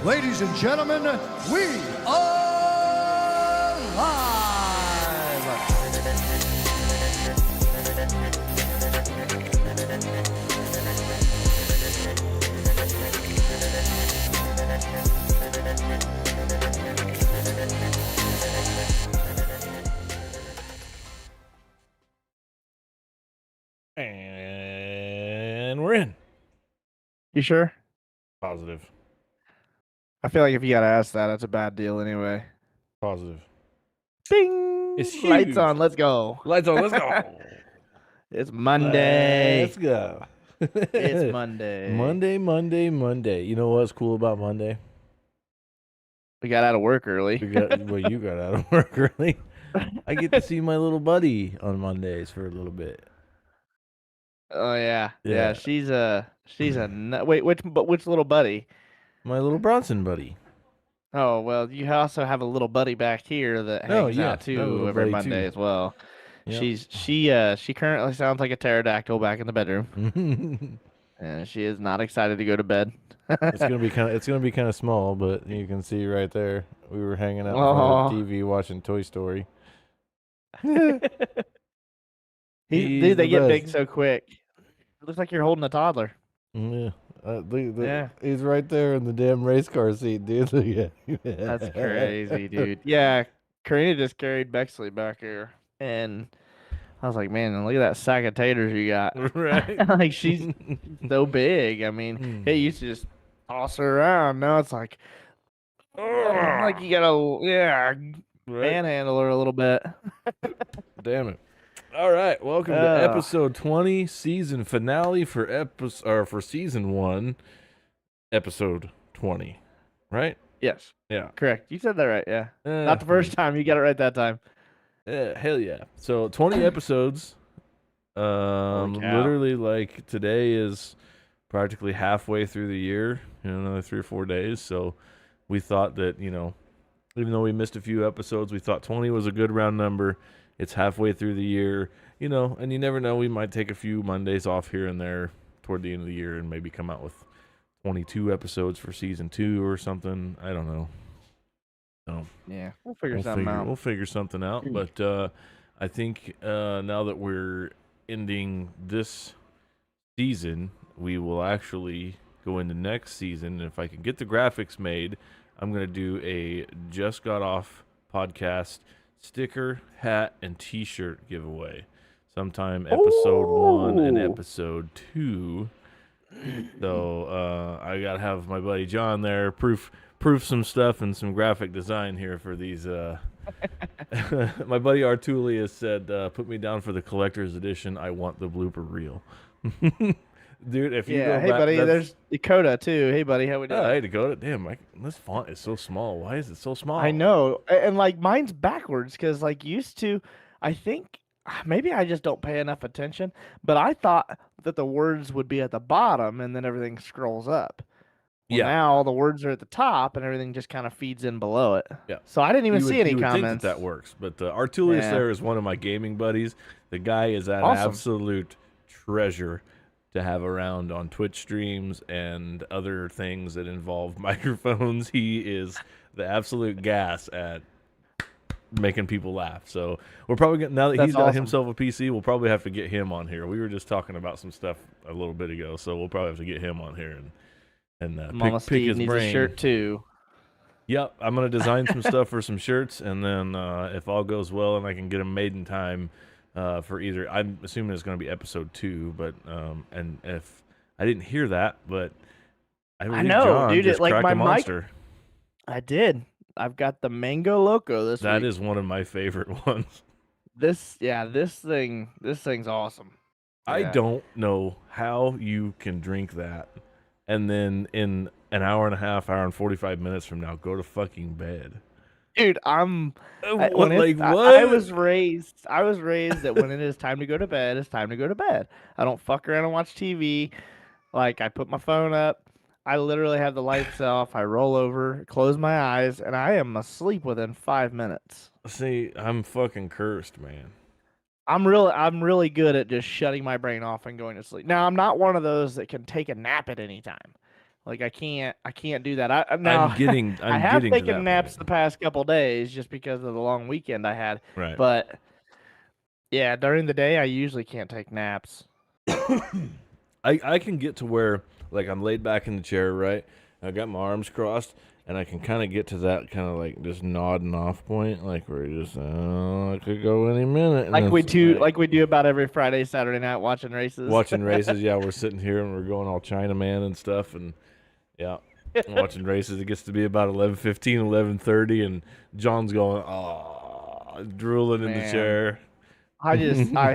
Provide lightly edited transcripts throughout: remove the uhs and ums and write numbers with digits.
Ladies and gentlemen, we are live! And we're in. You sure? Positive. I feel like if you gotta ask that, that's a bad deal anyway. Positive. Bing! It's Lights huge. on, let's go. Lights on, let's go. It's Monday. Let's go. It's Monday. Monday. You know what's cool about Monday? We got out of work early. You got out of work early. I get to see my little buddy on Mondays for a little bit. Oh yeah. Yeah. She's a wait, which little buddy? My little Bronson buddy. Oh well, you also have a little buddy back here that hangs out too every Monday as well. Yep. She currently sounds like a pterodactyl back in the bedroom, and she is not excited to go to bed. It's gonna be kind of small, but you can see right there. We were hanging out in front of the TV watching Toy Story. Dude, they get big so quick. It looks like you're holding a toddler. Yeah. He's right there in the damn race car seat, dude. That's crazy, dude. Yeah, Karina just carried Bexley back here, and I was like, man, look at that sack of taters you got. Right. Like, she's so big. I mean, it used to just toss her around. Now it's like you gotta, manhandle her a little bit. Damn it. All right, welcome to episode 20, season finale for season 1, episode 20. Right? Yes. Yeah. Correct. You said that right, yeah. Not the first time. You got it right that time. Hell yeah. So 20 episodes. Literally, like, today is practically halfway through the year, another 3 or 4 days. So we thought that, even though we missed a few episodes, we thought 20 was a good round number. It's halfway through the year, and you never know. We might take a few Mondays off here and there toward the end of the year and maybe come out with 22 episodes for season 2 or something. I don't know. So yeah, we'll figure something out. We'll figure something out. But I think now that we're ending this season, we will actually go into next season. And if I can get the graphics made, I'm going to do a Just Got Off podcast sticker, hat, and t-shirt giveaway sometime episode 1 and episode 2. So I gotta have my buddy John there proof some stuff and some graphic design here for these. My buddy Artulius said, put me down for the collector's edition. I want the blooper reel. Dude, if you go hey back, buddy, there's Dakota too. Hey buddy, how we doing? Hey Dakota, damn, this font is so small. Why is it so small? I know, and like mine's backwards because like used to, I think maybe I just don't pay enough attention. But I thought that the words would be at the bottom and then everything scrolls up. Well, now all the words are at the top and everything just kind of feeds in below it. Yeah. So I didn't even see any you would comments. Think that works, but Artulius there is one of my gaming buddies. The guy is an absolute treasure to have around on Twitch streams and other things that involve microphones. He is the absolute gas at making people laugh. So we're probably now that he's got himself a PC, we'll probably have to get him on here. We were just talking about some stuff a little bit ago, so we'll probably have to get him on here and Mama pick his needs brain. A shirt too. Yep, I'm gonna design some stuff for some shirts, and then if all goes well and I can get them made in time. For either, I'm assuming it's going to be episode 2, but and if I didn't hear that, but I know, John dude, just like my monster. Mic, I did. I've got the Mango Loco this week. That is one of my favorite ones. This thing's awesome. I don't know how you can drink that, and then in an hour and a half, hour and 45 minutes from now, go to fucking bed. Dude, I was raised that when it is time to go to bed, it's time to go to bed. I don't fuck around and watch TV. Like, I put my phone up. I literally have the lights off. I roll over, close my eyes, and I am asleep within 5 minutes. See, I'm fucking cursed, man. I'm really good at just shutting my brain off and going to sleep. Now, I'm not one of those that can take a nap at any time. Like I can't do that. Now I I'm have getting to taken that naps point. the past couple days just because of the long weekend I had. Right. But yeah, during the day I usually can't take naps. I can get to where like I'm laid back in the chair, right? I got my arms crossed, and I can kind of get to that kind of like just nodding off point, like where you just I could go any minute, and it's like Like we do about every Friday, Saturday night watching races. watching races. Yeah, we're sitting here and we're going all Chinaman and stuff, and yeah, watching races. It gets to be about 11:15, 11:30, and John's going drooling in the Man, chair. I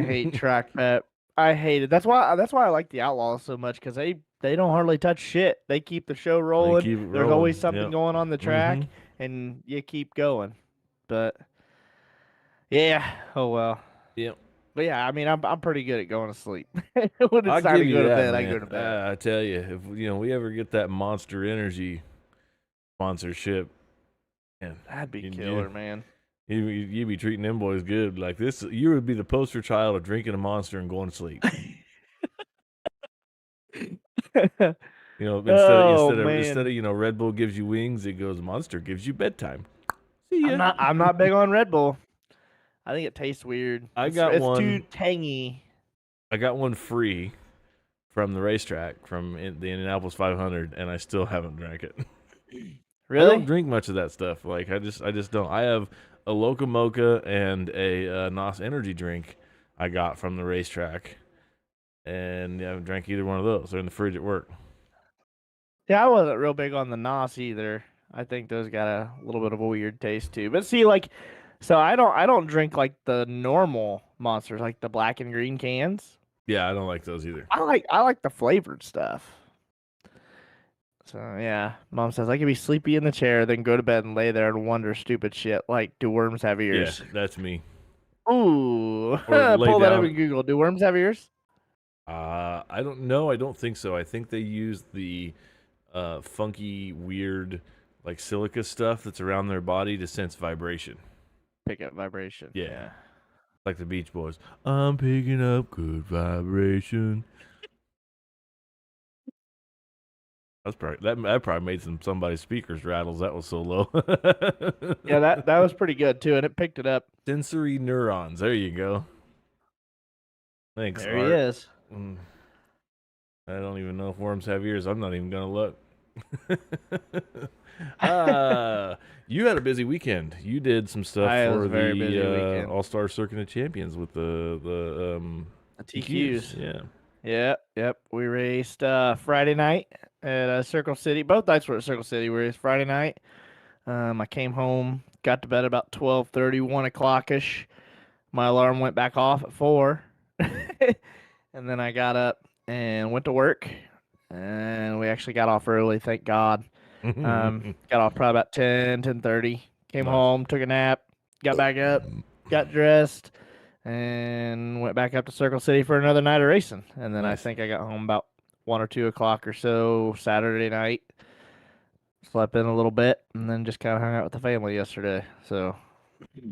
hate track prep. I hate it. That's why I like the Outlaws so much because they don't hardly touch shit. They keep the show They rolling. keep it There's always rolling. something Yep. going on the Mm-hmm. track, and you keep going. But yeah, oh well. Yep. But yeah, I mean, I'm pretty good at going to sleep. When it's I'll time give to you go to that, bed, I go man. to bed. I tell you, if we ever get that Monster Energy sponsorship, man, That'd be you killer, you man. you be treating them boys good. Like this, you would be the poster child of drinking a Monster and going to sleep. You know, Oh man, instead of Red Bull gives you wings, it goes Monster gives you bedtime. See ya. I'm not big on Red Bull. I think it tastes weird. I got It's too one. tangy. I got one free from the racetrack from the Indianapolis 500, and I still haven't drank it. I don't Really? drink much of that stuff. Like I just don't. I have a Loca Mocha and a Nos energy drink I got from the racetrack, and I haven't drank either one of those. They're in the fridge at work. Yeah, I wasn't real big on the Nos either. I think those got a little bit of a weird taste too. But see, like, so I don't drink like the normal monsters, like the black and green cans. Yeah, I don't like those either. I like the flavored stuff. So yeah, Mom says I could be sleepy in the chair, then go to bed and lay there and wonder stupid shit like, do worms have Yeah, ears? that's me. Ooh, Or lay pull that up down. in Google. Do worms have ears? I don't know. I don't think so. I think they use the funky, weird, like silica stuff that's around their body to sense vibration. Pick up vibration. Yeah, Yeah. like the Beach Boys. I'm picking up good vibration. That probably made somebody's speakers rattles. That was so low. Yeah, that was pretty good too, and it picked it up. Sensory neurons. There you go. Thanks, There he Art. is. I don't even know if worms have ears. I'm not even gonna look. You had a busy weekend. You did some stuff I was for a very busy the weekend. All Star Circuit of Champions with the The TQs. TQs. Yeah. Yep. We raced Friday night at Circle City. Both nights were at Circle City. We raced Friday night. I came home, got to bed about 12:30, 1 o'clock ish. My alarm went back off at 4. And then I got up and went to work. And we actually got off early, thank God. Got off probably about 10:30. Came Nice. home, took a nap, got back up, got dressed, and went back up to Circle City for another night of racing. And then I Nice. think I got home about 1 or 2 o'clock or so Saturday night. Slept in a little bit, and then just kind of hung out with the family yesterday. So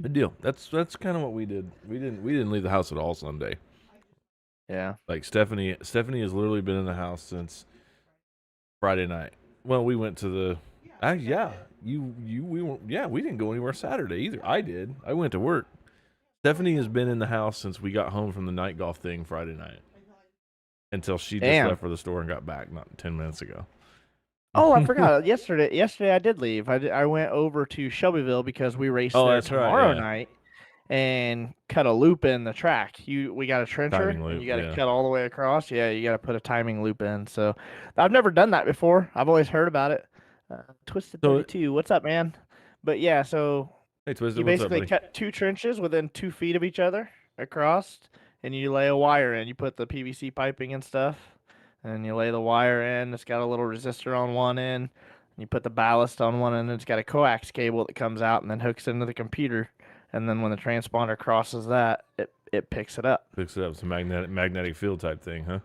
Good deal. That's kind of what we did. We didn't leave the house at all Sunday. yeah, Like Stephanie has literally been in the house since Friday night. Well, we went to the. Yeah, we weren't. Yeah, we didn't go anywhere Saturday either. I did. I went to work. Stephanie has been in the house since we got home from the night golf thing Friday night. Until she just damn. left for the store and got back not 10 minutes ago. Oh, I forgot. Yesterday I did leave. I went over to Shelbyville because we raced Oh, there that's right, tomorrow yeah. night and cut a loop in the track. We got a trencher Timing loop, and you got to yeah. cut all the way across. Yeah, you got to put a timing loop in. So I've never done that before. I've always heard about it. Twisted So 32. What's up, man? But yeah, so Hey, Twisted, you what's up, basically buddy? cut 2 trenches within 2 feet of each other across, and you lay a wire in. You put the PVC piping and stuff, and you lay the wire in. It's got a little resistor on one end. You put the ballast on one end. It's got a coax cable that comes out and then hooks into the computer. And then when the transponder crosses that, it picks it up. Picks it up. It's a magnetic field type thing, huh?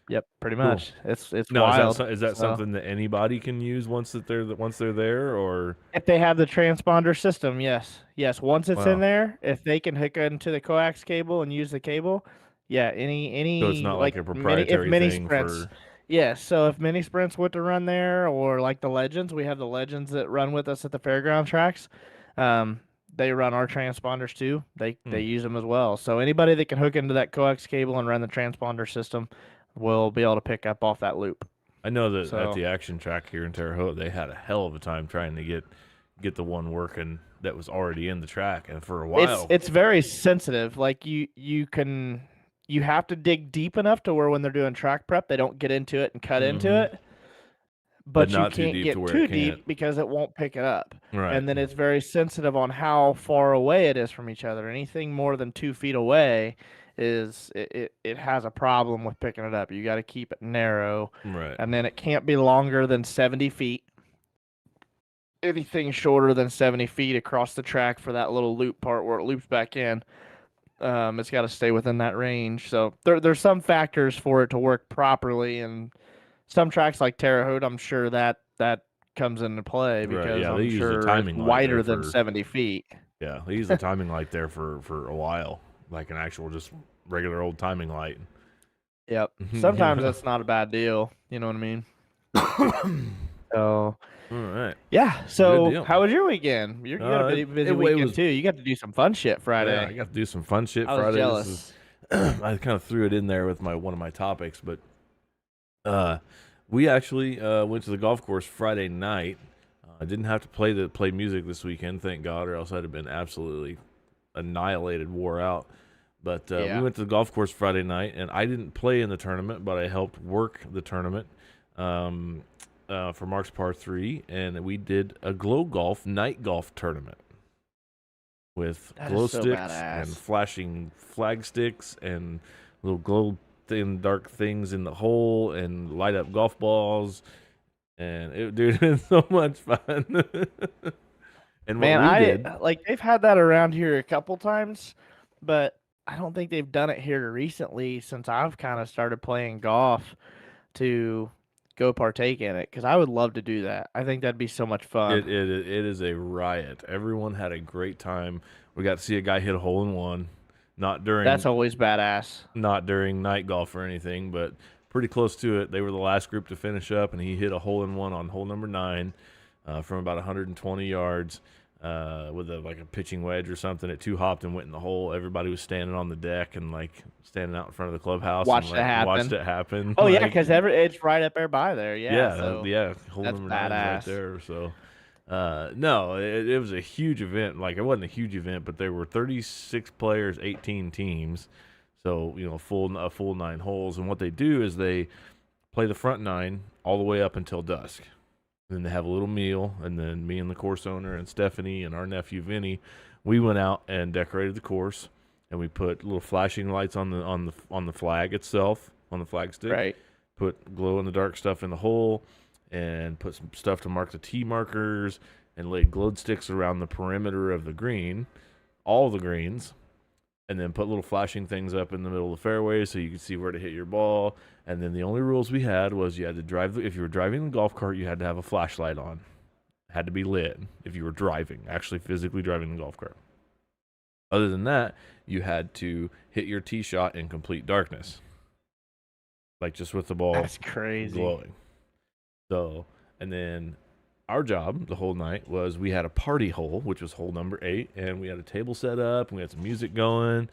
Yep, pretty Cool. much. It's No, wild. is that So, something that anybody can use once they're there, or if they have the transponder system, yes, yes. Once it's in wow? there, if they can hook into the coax cable and use the cable, yeah. So it's Any not like like a mini if proprietary mini thing sprints, for. Yeah, so if mini sprints were to run there, or like the legends, we have the legends that run with us at the fairground tracks. Um, they run our transponders too. They use them as well. So anybody that can hook into that coax cable and run the transponder system will be able to pick up off that loop. I know that at So the action track here in Terre Haute, they had a hell of a time trying to get the one working that was already in the track, and for a while, it's very sensitive. Like you have to dig deep enough to where when they're doing track prep, they don't get into it and cut into hmm it. but But you not too can't deep to get where it too can't. deep because it won't pick it up. Right, And then it's very sensitive on how far away it is from each other. Anything more than 2 feet away it has a problem with picking it up. You got to keep it narrow, right. and then it can't be longer than 70 feet. Anything shorter than 70 feet across the track for that little loop part where it loops back in, it's got to stay within that range. So there's some factors for it to work properly, and some tracks like Terre Haute, I'm sure that comes into play Right. because Yeah, they I'm use the sure it's timing light there wider than for 70 feet. yeah, they use the timing light there for a while, like an actual just regular old timing light. Yep. Sometimes Yeah. that's not a bad deal. You know what I mean? So All right. yeah. Good So deal. how was your weekend? You got a busy It weekend was too. You got to do some fun shit yeah, I Friday. got to do some fun shit I was Friday. This is jealous. I kind of threw it in there with one of my topics, but uh we actually went to the golf course Friday night. I didn't have to play music this weekend, thank God, or else I'd have been absolutely annihilated, wore out. But we Yeah. went to the golf course Friday night, and I didn't play in the tournament, but I helped work the tournament um, for Mark's Par 3, and we did a glow golf night golf tournament with That is glow so sticks and badass. flashing flag sticks and little glow thin dark things in the hole and light up golf balls. And dude, it's so much fun. And what Man, we did, they've had that around here a couple times, but I don't think they've done it here recently since I've kind of started playing golf to go partake in it because I would love to do that. I think that'd be so much fun. it is a riot. Everyone had a great time. We got to see a guy hit a hole in one, not That's during always badass. not during night golf or anything, but pretty close to it. They were the last group to finish up, and he hit a hole in one on hole number 9 from about 120 yards with a pitching wedge or something. It two hopped and went in the hole. Everybody was standing on the deck and standing out in front of the clubhouse and Watched it watched happen. it happen. Oh yeah, because it's right up there by there. Yeah, Yeah, so yeah, hole that's number 9 is right badass. there. So. No, it was a huge event. Like, it wasn't a huge event, but there were 36 players, 18 teams. So, a full 9 holes. And what they do is they play the front 9 all the way up until dusk. And then they have a little meal, and then me and the course owner and Stephanie and our nephew Vinny, we went out and decorated the course, and we put little flashing lights on the flag itself, on the flag stick. Right. Put glow in the dark stuff in the hole, and put some stuff to mark the tee markers, and laid glowed sticks around the perimeter of the green, all the greens, and then put little flashing things up in the middle of the fairway so you could see where to hit your ball. And then the only rules we had was you had to drive. If you were driving the golf cart, you had to have a flashlight on. It had to be lit if you were driving, actually physically driving the golf cart. Other than that, you had to hit your tee shot in complete darkness, like just with the ball That's crazy. glowing. So, and then our job the whole night was we had a party hole, which was hole number 8, and we had a table set up, and we had some music going,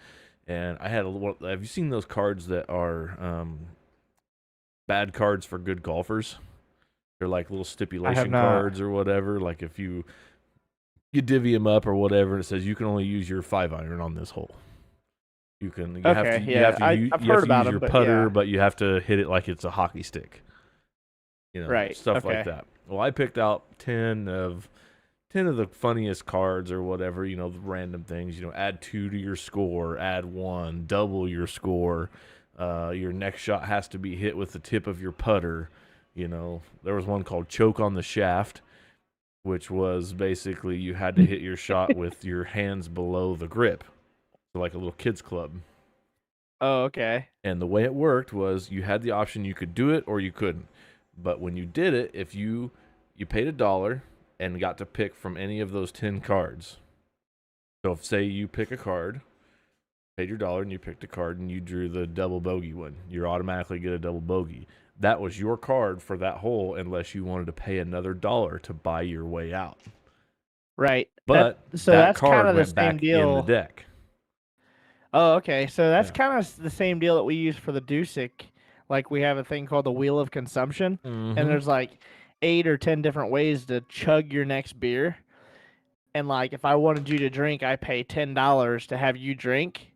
and I had have you seen those cards that are bad cards for good golfers? They're like little stipulation not. cards or whatever. Like if you divvy them up or whatever, and it says you can only use your 5-iron on this hole. You have to Okay, yeah, I've heard about use them, your but putter, yeah. but you have to hit it like it's a hockey stick. Right, Stuff like okay. that. Well, I picked out 10 of the funniest cards or whatever, the random things, add 2 to your score, add 1, double your score. Your next shot has to be hit with the tip of your putter. There was one called choke on the shaft, which was basically you had to hit your shot with your hands below the grip. So like a little kid's club. Oh, okay. And the way it worked was you had the option you could do it or you couldn't. But when you did it, if you paid $1 and got to pick from any of those 10 cards. So if, say, you pick a card, paid your $1 and you picked a card and you drew the double bogey one, you automatically get a double bogey. that was your card for that hole unless you wanted to pay another $1 to buy your way out. Right. But So that that's kind card of the went same back in the deal. deck. Oh, okay. So that's Yeah. kind of the same deal that we use for the Dusik. Like we have a thing called the Wheel of Consumption, and there's like 8 or 10 different ways to chug your next beer. And like if I wanted you to drink, I pay $10 to have you drink,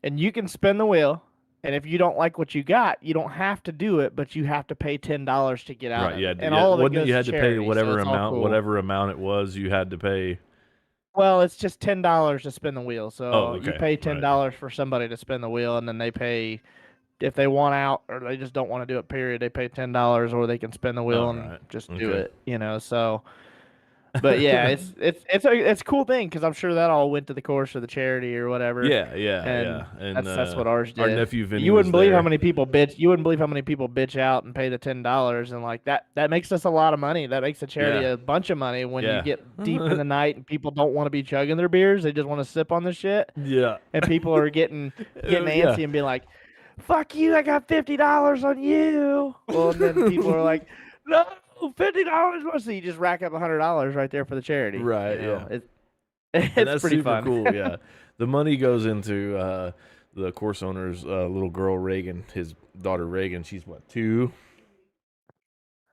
and you can spin the wheel. And if you don't like what you got, you don't have to do it, but you have to pay $10 to get out Right, of yeah, it. And yeah. all of it Wasn't it goes you to had to pay charity, so it's all cool. whatever amount it was you had to pay? Well, it's just $10 to spin the wheel. Oh, So you okay, pay right. $10 for somebody to spin the wheel, and then they pay if they want out or they just don't want to do it. Period. They pay $10, or they can spin the wheel All and right. just do Okay. it. You know. So, but yeah, it's a cool thing because I'm sure that all went to the course of the charity or whatever. Yeah. And And that's what ours did. Our nephew Vinny You wouldn't was believe there. how many people bitch. You wouldn't believe how many people bitch out and pay the $10, and like that makes us a lot of money. That makes the charity a bunch of money when you get deep in the night and people don't want to be chugging their beers. They just want to sip on the shit. Yeah. And people are getting antsy and being like, "Fuck you! I got $50 on you." Well, and then people are like, "No, $50." So you just rack up $100 right there for the charity. Right. You know? Yeah. It's And that's pretty super fun. cool. Yeah. The money goes into the course owner's little girl Reagan, his daughter Reagan. She's what, 2?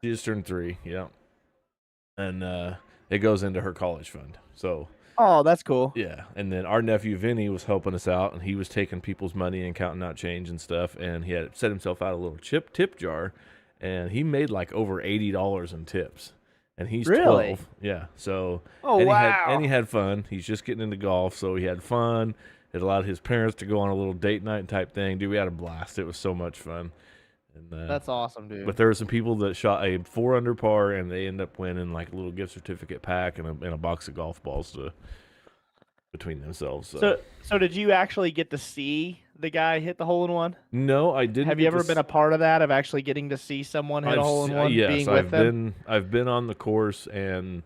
She just turned 3. Yeah. And it goes into her college fund. So. Oh, that's cool. Yeah, and then our nephew Vinny was helping us out, and he was taking people's money and counting out change and stuff, and he had set himself out a little tip jar, and he made like over $80 in tips, and he's Really? 12. Yeah, so Oh, wow. And he had fun. He's just getting into golf, so he had fun. It allowed his parents to go on a little date night type thing. Dude, we had a blast. It was so much fun. And, That's awesome, dude. But there were some people that shot a 4 under par, and they ended up winning like a little gift certificate pack and a box of golf balls between themselves. So did you actually get to see the guy hit the hole in one? No, I didn't. Have you ever been a part of that, of actually getting to see someone hit a hole in one? Yes, being with them? I've been on the course and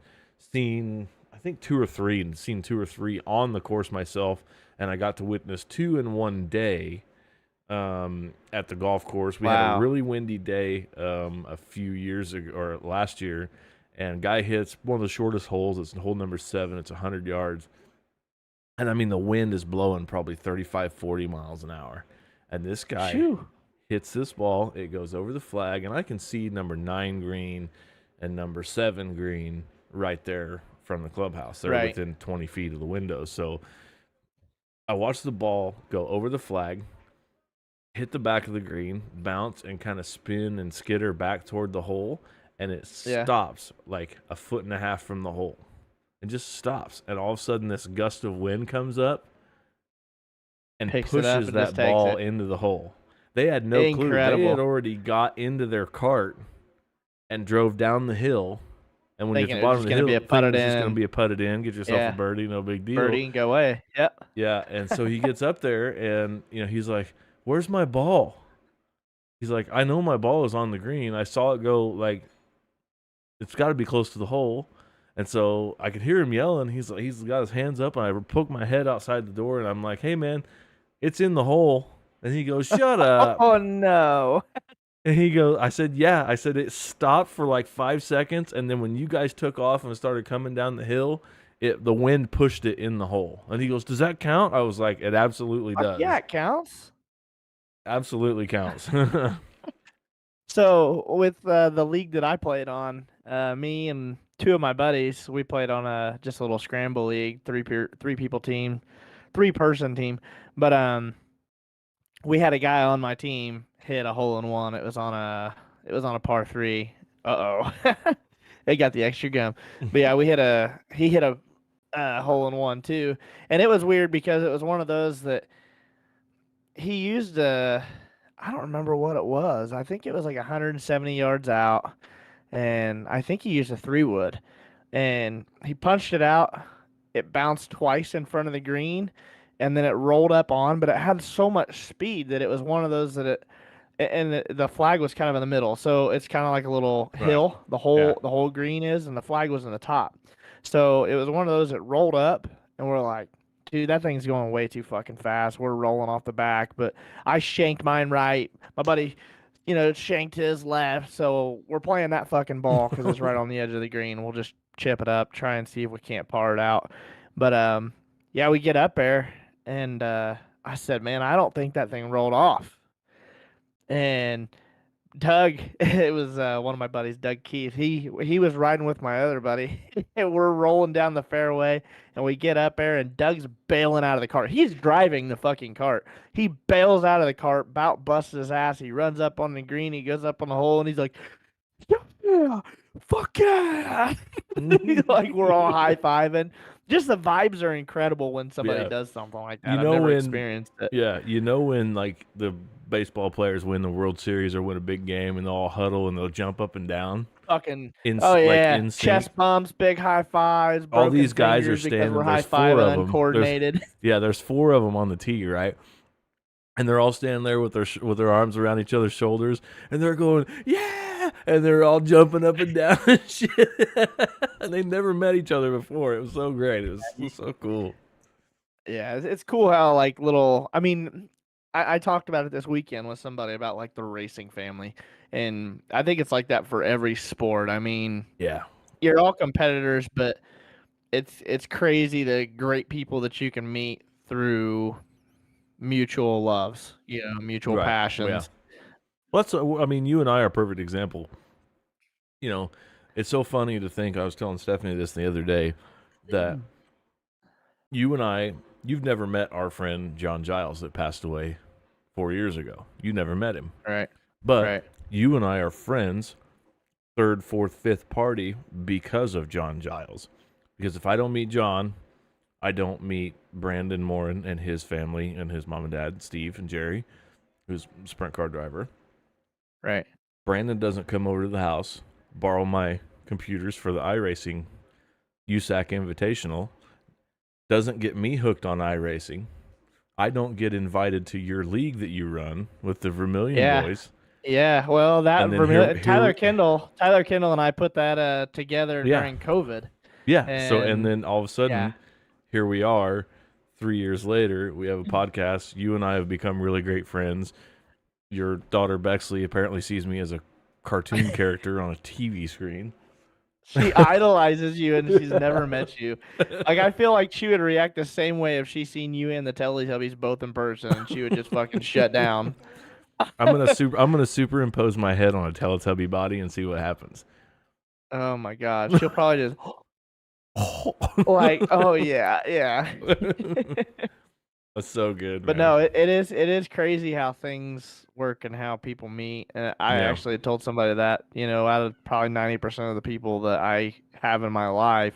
seen, I think 2 or 3, and seen 2 or 3 on the course myself, and I got to witness 2 in one day. At the golf course, we had a really windy day a few years ago, or last year, and guy hits one of the shortest holes. It's hole number 7. It's 100 yards. And I mean, the wind is blowing probably 35, 40 miles an hour. And this guy hits this ball. It goes over the flag, and I can see number 9 green and number 7 green right there from the clubhouse. They're within 20 feet of the window. So I watched the ball go over the flag, hit the back of the green, bounce, and kind of spin and skitter back toward the hole. And it stops like a 1.5 feet from the hole. It just stops, and all of a sudden this gust of wind comes up and pushes that ball into the hole. They had no clue. They had already got into their cart and drove down the hill. And when you get to the bottom of the hill, it's just going to be a putted in. Get yourself a birdie, no big deal. Birdie and go away. Yep. Yeah, and so he gets up there, and he's like, "Where's my ball?" He's like, "I know my ball is on the green. I saw it go like, it's got to be close to the hole." And so I could hear him yelling. He's got his hands up, and I poke my head outside the door, and I'm like, "Hey, man, it's in the hole." And he goes, "Shut up." Oh, no. And he goes, I said, "Yeah." I said, "It stopped for like 5 seconds, and then when you guys took off and started coming down the hill, the wind pushed it in the hole." And he goes, "Does that count?" I was like, "It absolutely does." Yeah, it counts. Absolutely counts. So with the league that I played on, me and 2 of my buddies, we played on just a little scramble league, 3-person team. But we had a guy on my team hit a hole in one. It was on a par 3. It got the extra gum. But yeah, he hit a hole in one too, and it was weird because it was one of those that he used I don't remember what it was. I think it was like 170 yards out, and I think he used a 3-wood, and he punched it out. It bounced twice in front of the green, and then it rolled up on, but it had so much speed that it was one of those that the flag was kind of in the middle, so it's kind of like a little hill. The whole green is, and the flag was in the top. So it was one of those that rolled up, and we're like, "Dude, that thing's going way too fucking fast. We're rolling off the back." But I shanked mine right. My buddy shanked his left. So we're playing that fucking ball because it's right on the edge of the green. We'll just chip it up, try and see if we can't par it out. But yeah, we get up there, and I said, man, I don't think that thing rolled off. And Doug, it was one of my buddies, Doug Keith. He was riding with my other buddy, and we're rolling down the fairway, and we get up there, and Doug's bailing out of the cart. He's driving the fucking cart. He bails out of the cart, about busts his ass. He runs up on the green, he goes up on the hole, and he's like, "Yeah, fuck yeah!" Like we're all high fiving. Just the vibes are incredible when somebody does something like that. I've never experienced it. Yeah, when like the baseball players win the World Series or win a big game and they'll all huddle and they'll jump up and down. Fucking like in chest bumps, big high fives. All these guys are standing. We're There's high four fiving, of them. uncoordinated. There's four of them on the tee, right? And they're all standing there with their arms around each other's shoulders, and they're going, yeah, and they're all jumping up and down and shit. And they never met each other before. It was so great. It was so cool. Yeah, it's cool how like little. I mean, I talked about it this weekend with somebody about like the racing family, and I think it's like that for every sport. I mean, yeah, you're all competitors, but it's crazy the great people that you can meet through mutual loves, mutual passions. Yeah. Well, I mean, you and I are a perfect example. It's so funny to think. I was telling Stephanie this the other day that you and I, you've never met our friend John Giles that passed away 4 years ago. You never met him, right? But you and I are friends, third, fourth, fifth party because of John Giles. Because if I don't meet John, I don't meet Brandon Morin and his family and his mom and dad, Steve and Jerry, who's a sprint car driver. Right. Brandon doesn't come over to the house, borrow my computers for the iRacing USAC Invitational, doesn't get me hooked on iRacing. I don't get invited to your league that you run with the Vermilion boys. Yeah, well, that Tyler Kendall and I put that together during COVID. Yeah, and then all of a sudden, here we are, 3 years later, we have a podcast. You and I have become really great friends. Your daughter Bexley apparently sees me as a cartoon character on a TV screen. She idolizes you, and she's never met you. Like, I feel like she would react the same way if she seen you and the Teletubbies both in person, and she would just fucking shut down. I'm gonna superimpose my head on a Teletubby body and see what happens. Oh my god, she'll probably just like, oh yeah. That's so good. But man. no, it is crazy how things work and how people meet. And I actually told somebody that, out of probably 90% of the people that I have in my life,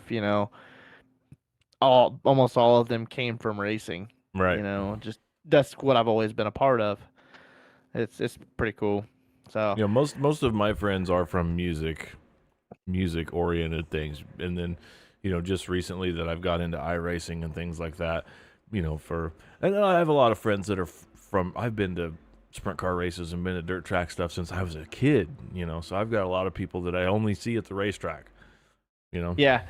almost all of them came from racing. Right. Just that's what I've always been a part of. It's pretty cool. So most of my friends are from music oriented things, and then just recently that I've got into iRacing and things like that. And I have a lot of friends that are from. I've been to sprint car races and been to dirt track stuff since I was a kid. So I've got a lot of people that I only see at the racetrack. Yeah,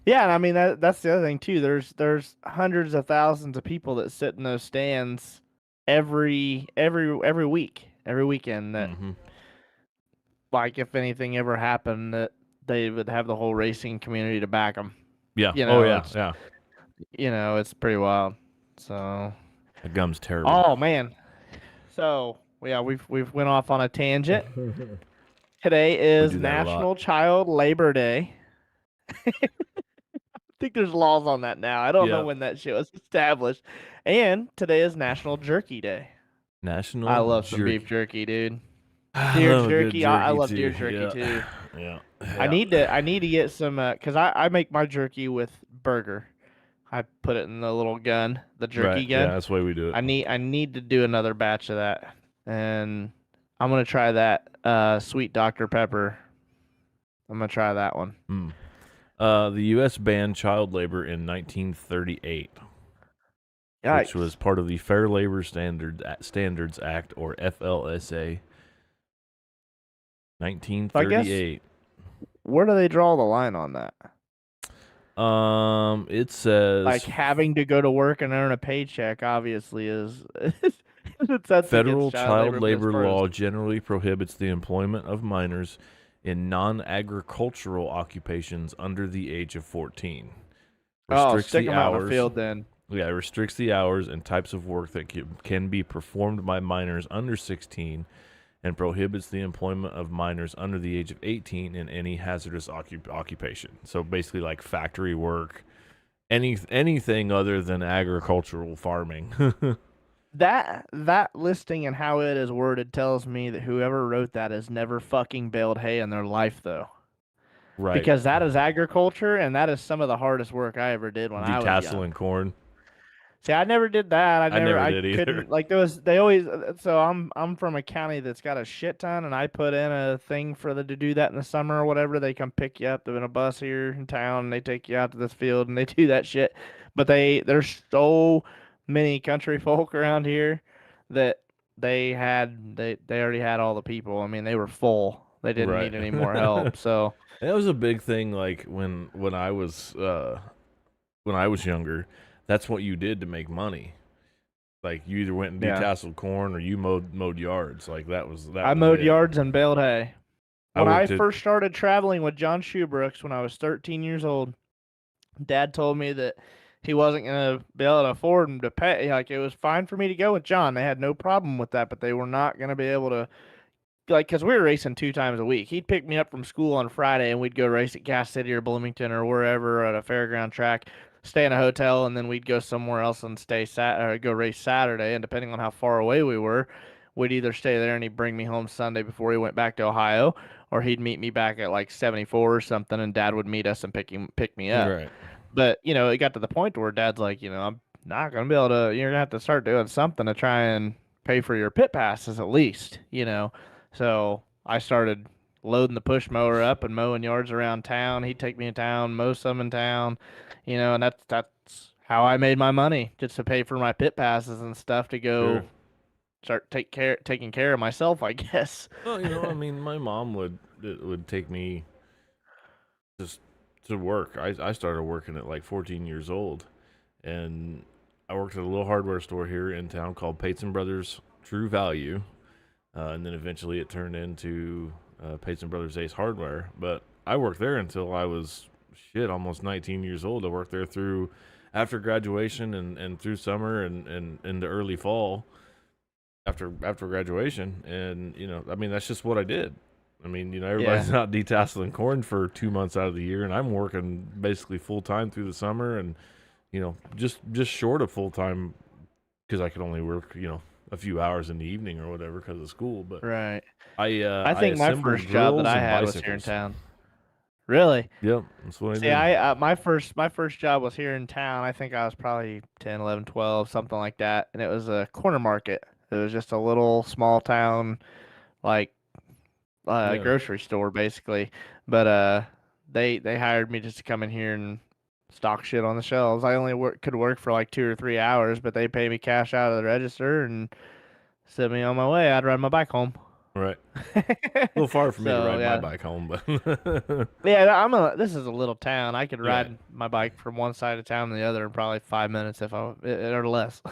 and I mean that's the other thing too. There's hundreds of thousands of people that sit in those stands every week, every weekend. That like if anything ever happened, that they would have the whole racing community to back them. Yeah. It's pretty wild. So the gum's terrible. Oh man. So we've went off on a tangent. Today is National Child Labor Day. I think there's laws on that now. I don't know when that shit was established. And today is National Jerky Day. I love some beef jerky, dude. Deer jerky. I love deer jerky too. Yeah. I need to get some because I make my jerky with burger. I put it in the little gun, the jerky gun. Yeah, that's the way we do it. I need to do another batch of that, and I'm gonna try that sweet Dr. Pepper. I'm gonna try that one. The U.S. banned child labor in 1938, which was part of the Fair Labor Standards Act, or FLSA. 1938. Where do they draw the line on that? It says like having to go to work and earn a paycheck obviously is That's Federal against child child labor, but as labor far as law generally prohibits the employment of minors in non-agricultural occupations under the age of 14. Restricts stick the them out in the hours. field then. Yeah, it restricts the hours and types of work that can be performed by minors under 16 and prohibits the employment of minors under the age of 18 in any hazardous occupation. So basically like factory work, anything other than agricultural farming. That listing and how it is worded tells me that whoever wrote that has never fucking baled hay in their life though. Right. Because that is agriculture and that is some of the hardest work I ever did when I was young. Detasseling corn. See, I never did that. I never I did either. couldn't like there was they always so I'm from a county that's got a shit ton and I put in a thing for them to do that in the summer or whatever. They come pick you up. They're in a bus here in town and they take you out to this field and they do that shit. But there's so many country folk around here that they already had all the people. I mean, they were full. They didn't Right. need any more help. So That was a big thing like when I was younger. That's what you did to make money. Like you either went and yeah. detasseled corn or you mowed yards. Like that was I mowed it. yards and baled hay. I When I worked at first started traveling with John Shoebrooks when I was 13 years old, Dad told me that he wasn't going to be able to afford him to pay. Like, it was fine for me to go with John. They had no problem with that, but they were not going to be able to, like, because we were racing 2 times a week. He'd pick me up from school on Friday, and we'd go race at Gas City or Bloomington or wherever at a fairground track, stay in a hotel, and then we'd go somewhere else and go race Saturday. And depending on how far away we were, we'd either stay there and he'd bring me home Sunday before he went back to Ohio, or he'd meet me back at like 74 or something, and Dad would meet us and pick me up. right. But it got to the point where Dad's like, I'm not gonna be able to. You're gonna have to start doing something to try and pay for your pit passes at least. So I started loading the push mower up and mowing yards around town. He'd take me in town, mow some in town, and that's how I made my money, just to pay for my pit passes and stuff to go Sure. start taking care of myself, I guess. Well, I mean, my mom would take me just to work. I started working at like 14 years old, and I worked at a little hardware store here in town called Pates and Brothers True Value, and then eventually it turned into Pates and Brothers Ace Hardware. But I worked there until I was almost 19 years old. I worked there through after graduation and through summer and in the early fall after graduation. And I mean, that's just what I did. I mean, everybody's not detasseling corn for 2 months out of the year, and I'm working basically full time through the summer, and just short of full time because I could only work a few hours in the evening or whatever because of school. But Right. I think my assembled first job that grills I and had was here in bicycles. town. Really? Yep, that's what I See, did. my first job was here in town. I think I was probably 10, 11, 12, something like that, and it was a corner market. It was just a little small town, like Yeah, grocery store basically. But they hired me just to come in here and stock shit on the shelves. I only could work for like 2 or 3 hours, but they pay me cash out of the register and send me on my way. I'd ride my bike home. right. A little far for me to So ride my yeah, bike home, but yeah. This is a little town. I could yeah. ride my bike from one side of town to the other in probably 5 minutes if I or less.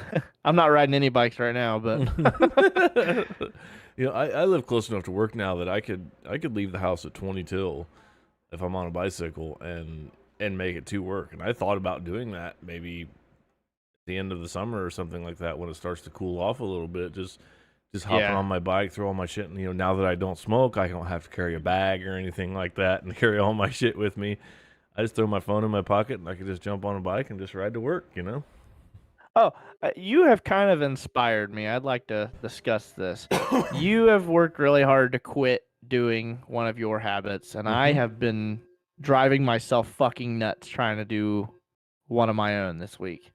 I'm not riding any bikes right now, but I live close enough to work now that I could leave the house at 20 till if I'm on a bicycle and make it to work. And I thought about doing that maybe at the end of the summer or something like that when it starts to cool off a little bit. Just hopping yeah. on my bike, throw all my shit. And now that I don't smoke, I don't have to carry a bag or anything like that and carry all my shit with me. I just throw my phone in my pocket and I can just jump on a bike and just ride to work. Oh, you have kind of inspired me. I'd like to discuss this. You have worked really hard to quit doing one of your habits, and I Mhm. have been driving myself fucking nuts trying to do one of my own this week.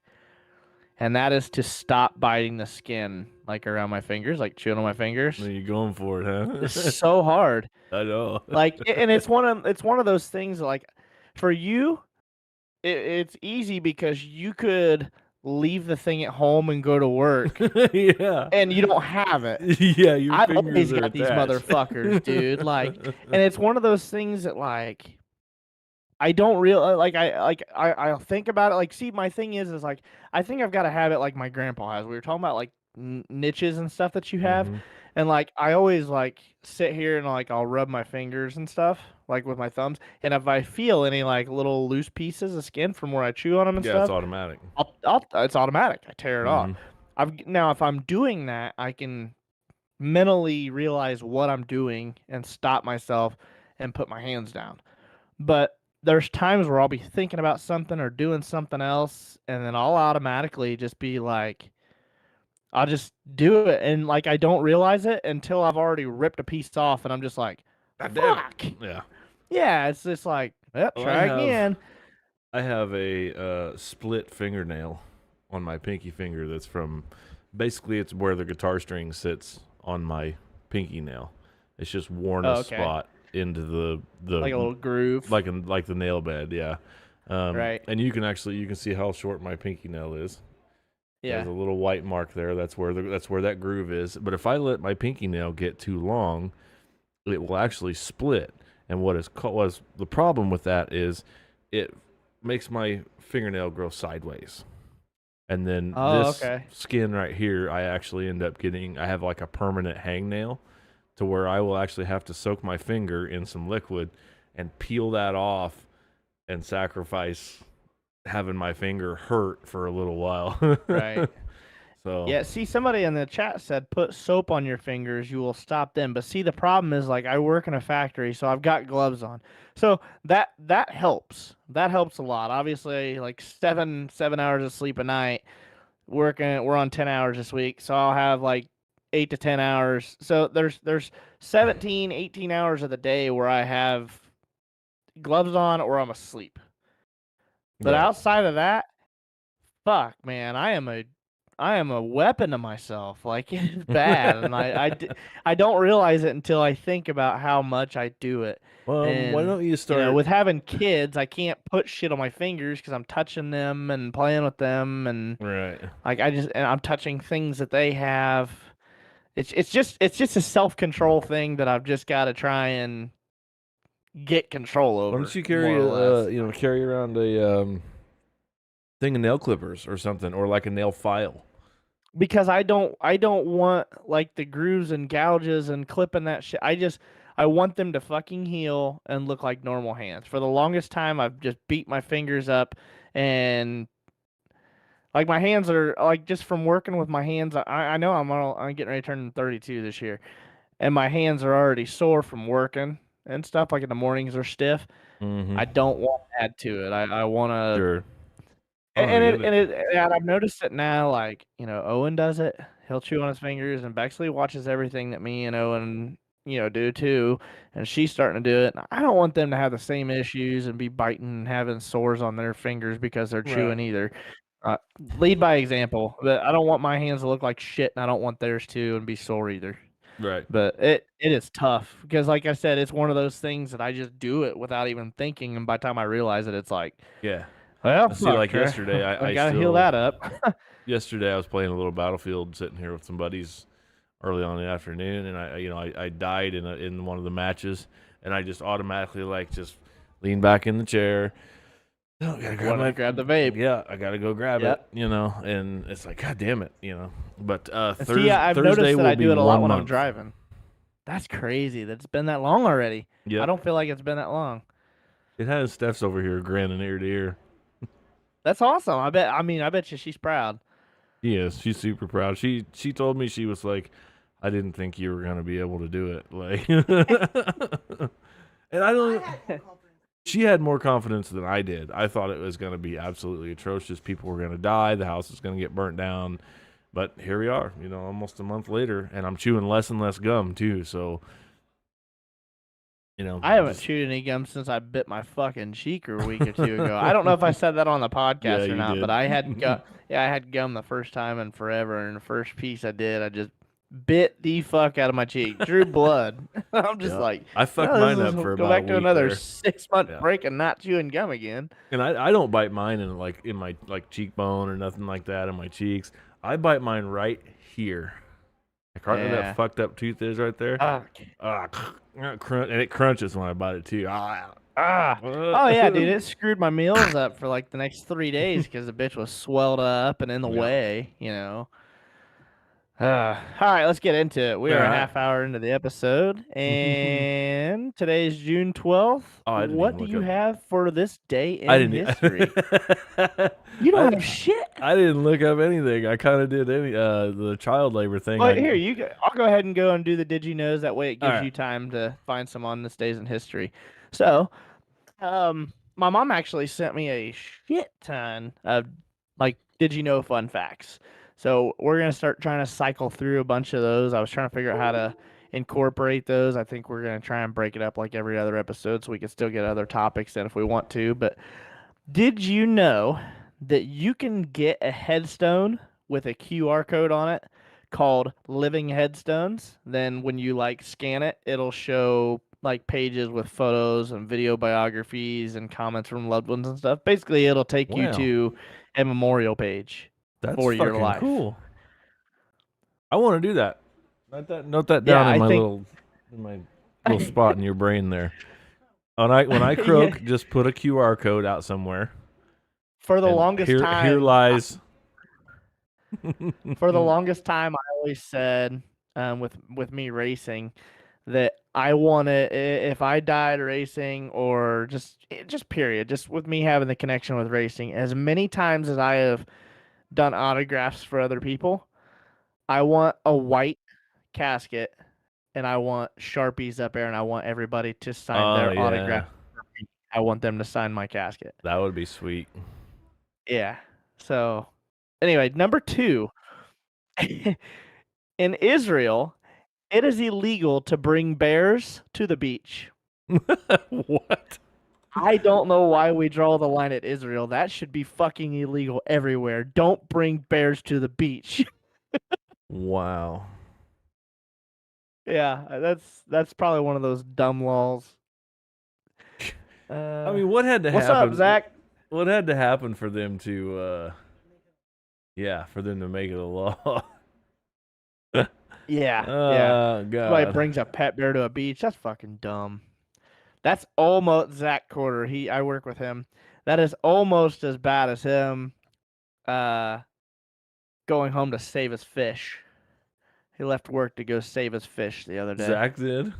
And that is to stop biting the skin like around my fingers, like chewing on my fingers. What are you going for it, huh? It's so hard. I know. And it's one of those things like for you, it's easy because you could leave the thing at home and go to work Yeah. and you don't have it. Yeah, your I've fingers always are got these attached. motherfuckers, dude. And it's one of those things that I don't real I'll think about it. See, my thing is like I think I've got a habit like my grandpa has. We were talking about like niches and stuff that you have. Mm-hmm. And like I always like sit here and like I'll rub my fingers and stuff like with my thumbs. And if I feel any like little loose pieces of skin from where I chew on them and Yeah, it's stuff, automatic. it's automatic. I tear it off. Mm-hmm. Now if I'm doing that, I can mentally realize what I'm doing and stop myself and put my hands down. But there's times where I'll be thinking about something or doing something else, and then I'll automatically just be like, I'll just do it. And like, I don't realize it until I've already ripped a piece off, and I'm just like, God damn it. fuck. Yeah. Yeah, it's just like, yep, Well, try again. I have a split fingernail on my pinky finger that's from basically it's where the guitar string sits on my pinky nail. It's just worn a spot into the like a little groove, like the nail bed, yeah. right? And you can see how short my pinky nail is. Yeah. There's a little white mark there. That's where that groove is. But if I let my pinky nail get too long, it will actually split. And what was the problem with that is it makes my fingernail grow sideways. And then this skin right here, I actually end up getting, I have like a permanent hangnail to where I will actually have to soak my finger in some liquid and peel that off and sacrifice having my finger hurt for a little while. Right. So yeah, see, somebody in the chat said put soap on your fingers, you will stop them. But see, the problem is like I work in a factory, so I've got gloves on. So that helps. That helps a lot. Obviously, like 7 hours of sleep a night. We're on 10 hours this week, so I'll have like 8 to 10 hours. So there's 17, 18 hours of the day where I have gloves on or I'm asleep. But outside of that, fuck, man, I am a weapon to myself. Like, it's bad, and I don't realize it until I think about how much I do it. And, why don't you start with having kids, I can't put shit on my fingers because I'm touching them and playing with them, and right. like and I'm touching things that they have. It's just a self-control thing that I've just got to try and get control over. Why don't you carry around a thing of nail clippers or something, or like a nail file? Because I don't want like the grooves and gouges and clipping that shit. I want them to fucking heal and look like normal hands. For the longest time, I've just beat my fingers up, and like my hands are like, just from working with my hands. I know I'm getting ready to turn 32 this year, and my hands are already sore from working and stuff. Like in the mornings they're stiff. Mm-hmm. I don't want to add to it. I want to. Sure. And I've noticed it now. Like, Owen does it. He'll chew on his fingers, and Bexley watches everything that me and Owen, do too. And she's starting to do it. And I don't want them to have the same issues and be biting and having sores on their fingers because they're chewing either. Lead by example. But I don't want my hands to look like shit, and I don't want theirs to and be sore either. Right. But it is tough because, like I said, it's one of those things that I just do it without even thinking, and by the time I realize it, it's like, yeah. Well, see, like yesterday, I gotta heal that up. Yesterday, I was playing a little Battlefield, sitting here with some buddies early on in the afternoon, and I died in one of the matches, and I just automatically just lean back in the chair. Oh, I gotta grab the vape. Yeah, I gotta go grab it. And it's like, God damn it, But Thursday, I've Thursday noticed that will I be do it a lot when I'm month. driving. That's crazy. That's been that long already. Yeah, I don't feel like it's been that long. It has. Steph's over here grinning ear to ear. That's awesome. I bet you she's proud. Yes, she's super proud. She told me, she was like, I didn't think you were gonna be able to do it. Like, and I don't. She had more confidence than I did. I thought it was gonna be absolutely atrocious. People were gonna die. The house was gonna get burnt down. But here we are, almost a month later, and I'm chewing less and less gum too. So, I haven't chewed any gum since I bit my fucking cheek a week or two ago. I don't know if I said that on the podcast or not, but I had gum. Yeah, I had gum the first time in forever, and the first piece I did, I just bit the fuck out of my cheek, drew blood. I'm just like, I fucked mine up for about a week. Go back to another 6-month break and not chewing gum again. And I don't bite mine in my cheekbone or nothing like that in my cheeks. I bite mine right here. Where that fucked up tooth is right there. And it crunches when I bite it too. Oh yeah, dude, it screwed my meals up for like the next 3 days because the bitch was swelled up and in the way. All right, let's get into it. We All are a right. half hour into the episode, and today is June 12th. Oh, I didn't What even do look you up. have for this day I in didn't. history? You don't have shit. I didn't look up anything. I kind of did the child labor thing. Well, here I'll go ahead and go and do the Did You Knows. That way, it All gives right. you time to find some on this days in history. So, my mom actually sent me a shit ton of like Did You Know fun facts. So we're gonna start trying to cycle through a bunch of those. I was trying to figure out how to incorporate those. I think we're gonna try and break it up like every other episode, so we can still get other topics in if we want to. But did you know that you can get a headstone with a QR code on it called Living Headstones? Then when you like scan it, it'll show like pages with photos and video biographies and comments from loved ones and stuff. Basically, it'll take you Wow, to a memorial page that's for your fucking life. cool. I want to do that. Note that Yeah, down I think in my little spot in your brain there. When I croak, yeah, just put a QR code out somewhere, for the and longest here time, lies. for the longest time, I always said, with me racing, that I want to, if I died racing or just period, just with me having the connection with racing, as many times as I have done autographs for other people, I want a white casket and I want Sharpies up there and I want everybody to sign Oh their autograph. yeah, I want them to sign my casket. that would be sweet. Yeah. So, anyway, number 2. In Israel, it is illegal to bring bears to the beach. What? I don't know why we draw the line at Israel. That should be fucking illegal everywhere. Don't bring bears to the beach. Wow. Yeah, that's probably one of those dumb laws. I mean, what had to What's up, happen? Zach? What had to happen for them to, for them to make it a law? Yeah, yeah. Oh Somebody God. brings a pet bear to a beach. That's fucking dumb. That's almost Zach Corder. I work with him. That is almost as bad as him uh going home to save his fish. He left work to go save his fish the other day. Zach did.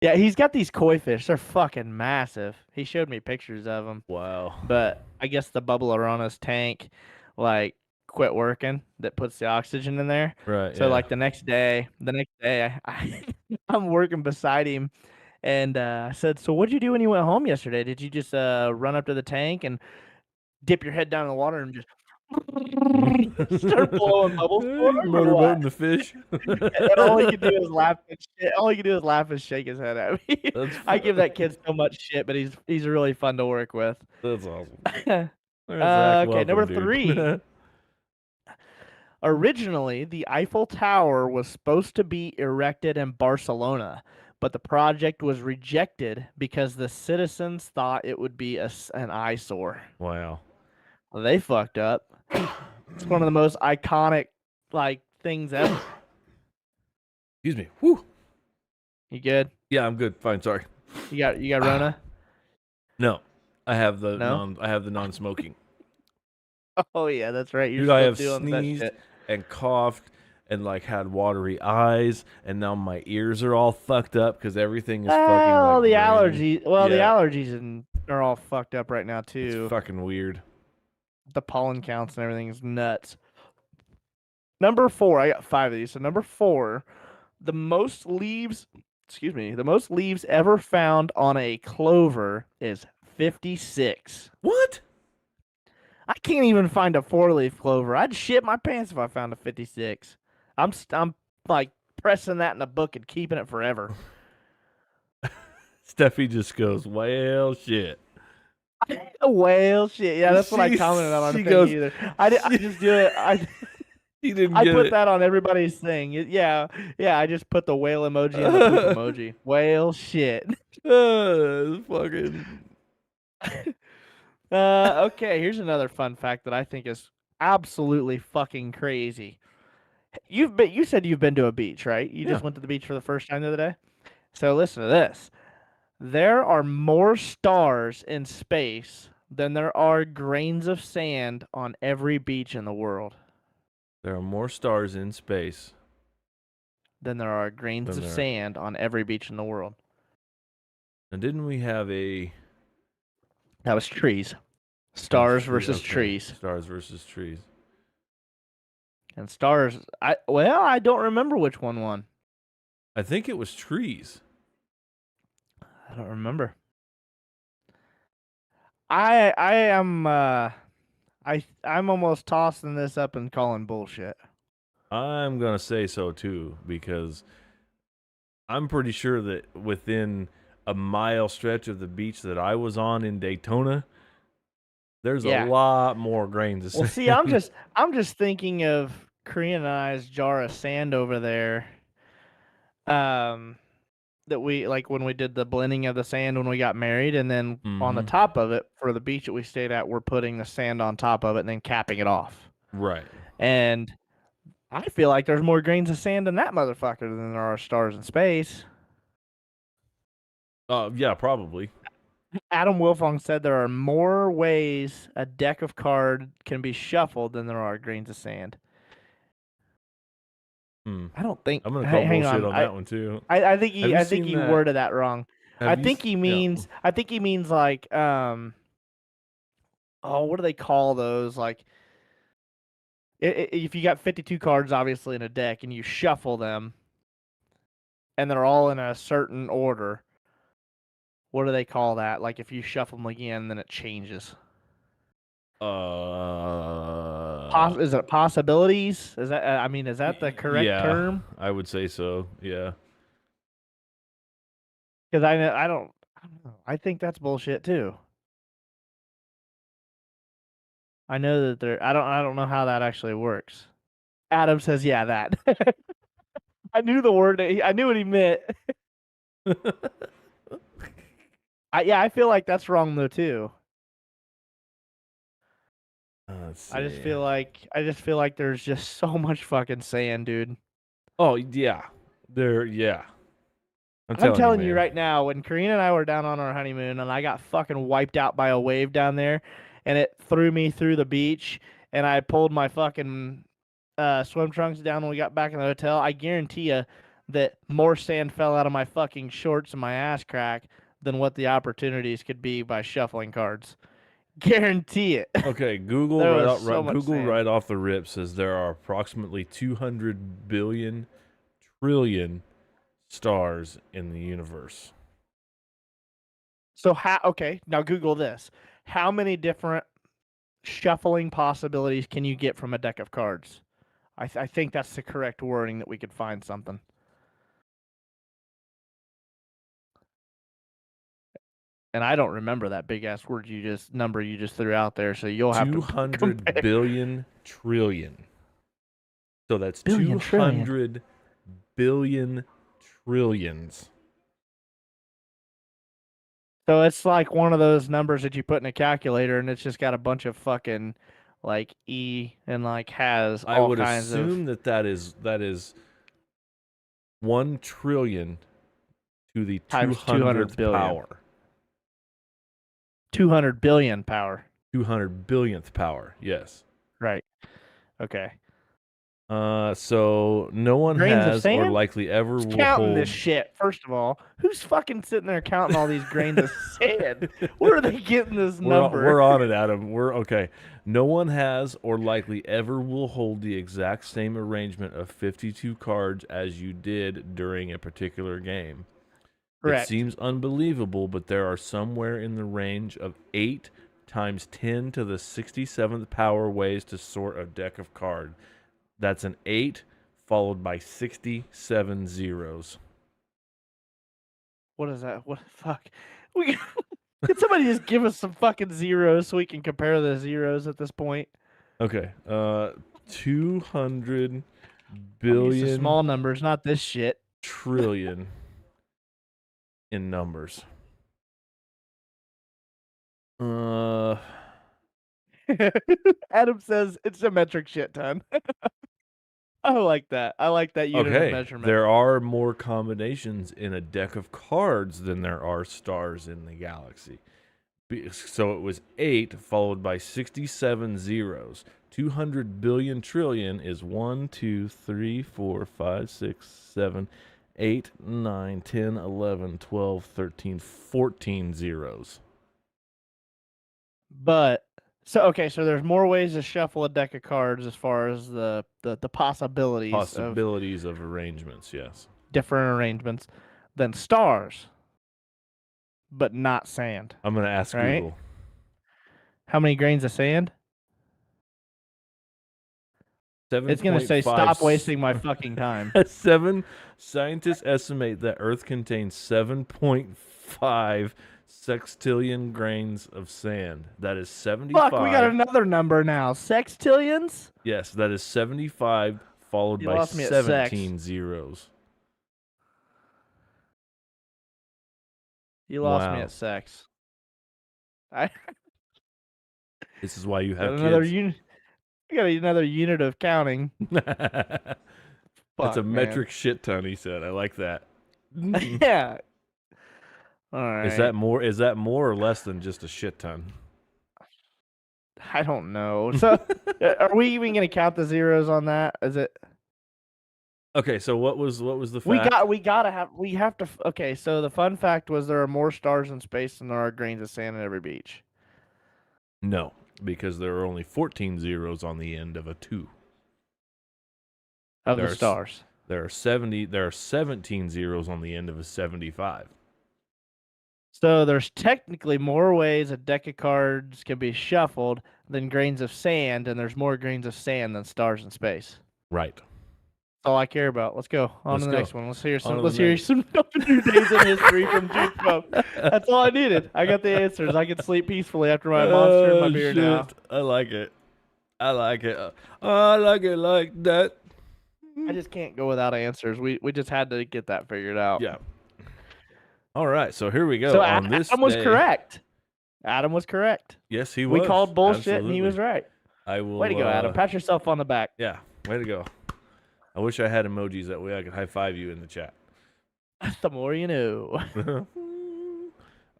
Yeah, he's got these koi fish. They're fucking massive. He showed me pictures of them. Wow. But I guess the bubbler on his tank like quit working that puts the oxygen in there. Right. So Yeah. like the next day I'm working beside him and I said, "So what'd you do when you went home yesterday? Did you just run up to the tank and dip your head down in the water and just start blowing bubbles for You him or what?" motorboating the fish. And all he could do is laugh and shit. All he could do is laugh and shake his head at me. That's I give that kid so much shit, but he's really fun to work with. that's awesome. All right, Zach, Okay, number welcome, dude. 3. Originally, the Eiffel Tower was supposed to be erected in Barcelona, but the project was rejected because the citizens thought it would be an eyesore. Wow. Well, they fucked up. It's one of the most iconic like things ever. Excuse me. Whew. You good? Yeah, I'm good. Fine. Sorry. You got Rona? No, I have the No? non-smoking. Oh yeah, that's right. You're Dude, I still have doing that sneezed shit. and coughed and like had watery eyes, and now my ears are all fucked up because everything is fucking Well, like the raining. allergies. Well, the Yeah, allergies are all fucked up right now it's too. fucking weird. The pollen counts and everything is nuts. Number 4, I got 5 of these. So number 4, the most leaves, the most leaves ever found on a clover is 56. What? I can't even find a 4-leaf clover. I'd shit my pants if I found a 56. I'm like pressing that in a book and keeping it forever. Steffi just goes, well, shit. Well, shit. Yeah, that's what I commented on She thing goes, either. I just do it. he didn't I get put it. that on everybody's thing. Yeah. I just put the whale emoji and the poop emoji. Whale shit. Fucking. Okay, here's another fun fact that I think is absolutely fucking crazy. You said you've been to a beach, right? You Yeah. just went to the beach for the first time the other day. So listen to this. There are more stars in space than there are grains of sand on every beach in the world. There are more stars in space Then there are grains than of there. sand on every beach in the world. And didn't we have a That was trees. that was Stars tree? versus Okay, trees. stars versus trees. And stars, I don't remember which one won. I think it was trees. I don't remember. I am I'm almost tossing this up and calling bullshit. I'm gonna say so too, because I'm pretty sure that within a mile stretch of the beach that I was on in Daytona, there's a Yeah. lot more grains of Well, sand. see, I'm just thinking of Korean and I's jar of sand over there. That we like when we did the blending of the sand when we got married, and then on the Mhm. top of it for the beach that we stayed at, we're putting the sand on top of it and then capping it off. Right. And I feel like there's more grains of sand in that motherfucker than there are stars in space. Yeah, probably. Adam Wilfong said there are more ways a deck of cards can be shuffled than there are grains of sand. Hmm. I don't think. I'm gonna call Hang bullshit on. on that one too. I think Have you I think seen he that? worded that wrong. Have you? Yeah. I think he means like oh, what do they call those? Like if you got 52 cards obviously in a deck and you shuffle them and they're all in a certain order, what do they call that? Like if you shuffle them again, then it changes. Is it possibilities? Is that I mean, is that the correct Yeah, term? I would say so. Yeah. Because I don't know. I think that's bullshit too. I know that there. I don't know how that actually works. Adam says, "Yeah, that." I knew the word. I knew what he meant. Yeah, I feel like that's wrong though too. Let's see. I just feel like there's just so much fucking sand, dude. Oh yeah, yeah. I'm telling man. you right now, when Karina and I were down on our honeymoon and I got fucking wiped out by a wave down there and it threw me through the beach and I pulled my fucking swim trunks down when we got back in the hotel, I guarantee you that more sand fell out of my fucking shorts and my ass crack than what the opportunities could be by shuffling cards. Guarantee it. Okay, Google There right was off, so much Google sand. right off the rip says there are approximately 200 billion trillion stars in the universe. So okay, now Google this. How many different shuffling possibilities can you get from a deck of cards? I think that's the correct wording that we could find something. And I don't remember that big ass word number you just threw out there, so you'll have to 200 billion trillion. So that's Billion, 200 billion trillions. So it's like one of those numbers that you put in a calculator, and it's just got a bunch of fucking like and like has all I would kinds assume of that is 1 trillion to the times 200 200th billion. power. 200 billion power. 200 billionth power. Yes. Right. Okay. So no one Grains of has or sand? likely ever Who's will counting hold. this shit? First of all, who's fucking sitting there counting all these grains of sand? Where are they getting this number? We're on it, Adam. We're okay. No one has or likely ever will hold the exact same arrangement of 52 cards as you did during a particular game. Correct. It seems unbelievable, but there are somewhere in the range of 8 times 10 to the 67th power ways to sort a deck of cards. That's an 8 followed by 67 zeros. What is that? What the fuck? Can somebody just give us some fucking zeros so we can compare the zeros at this point? Okay. 200 I'm used to billion small numbers, not this shit. trillion in numbers. Adam says it's a metric shit ton. I like that. I like that unit of measurement. There are more combinations in a deck of cards than there are stars in the galaxy. So it was 8 followed by 67 zeros. 200 billion trillion is 1, 2, 3, 4, 5, 6, 7, 8, 9, 10, 11, 12, 13, 14 zeros. But so there's more ways to shuffle a deck of cards as far as the possibilities of arrangements, yes. different arrangements than stars, but not sand. I'm going to ask right? Google. How many grains of sand? 7. It's going to say, stop wasting my fucking time. 7 scientists estimate that Earth contains 7.5 sextillion grains of sand. That is 75. Fuck, we got another number now. Sextillions? Yes, that is 75 followed You by lost me at 17 sex. zeros. You lost me Wow. at sex. This is why you have another kids. unit. I got another unit of counting. That's a man. metric shit ton, he said. I like that. Yeah. All right. Is that more or less than just a shit ton? I don't know. So, are we even going to count the zeros on that? Is it? Okay, so what was the fact? We have to. Okay, so the fun fact was there are more stars in space than there are grains of sand in every beach. No, because there are only 14 zeros on the end of a 2. Of the stars. There are 17 zeros on the end of a 75. So there's technically more ways a deck of cards can be shuffled than grains of sand, and there's more grains of sand than stars in space. Right. That's all I care about. Let's go on to the next one. Let's hear some new days in history from June 12th. That's all I needed. I got the answers. I can sleep peacefully after my monster and my beer now. I like it. I like it. I like it like that. I just can't go without answers. We just had to get that figured out. Yeah. All right, so here we go. So on this Adam was day, correct. Adam was correct. Yes, he was. We called bullshit Absolutely. and he was right. I will. Way to go, Adam. Pat yourself on the back. Yeah, way to go. I wish I had emojis that way I could high five you in the chat. The more you know.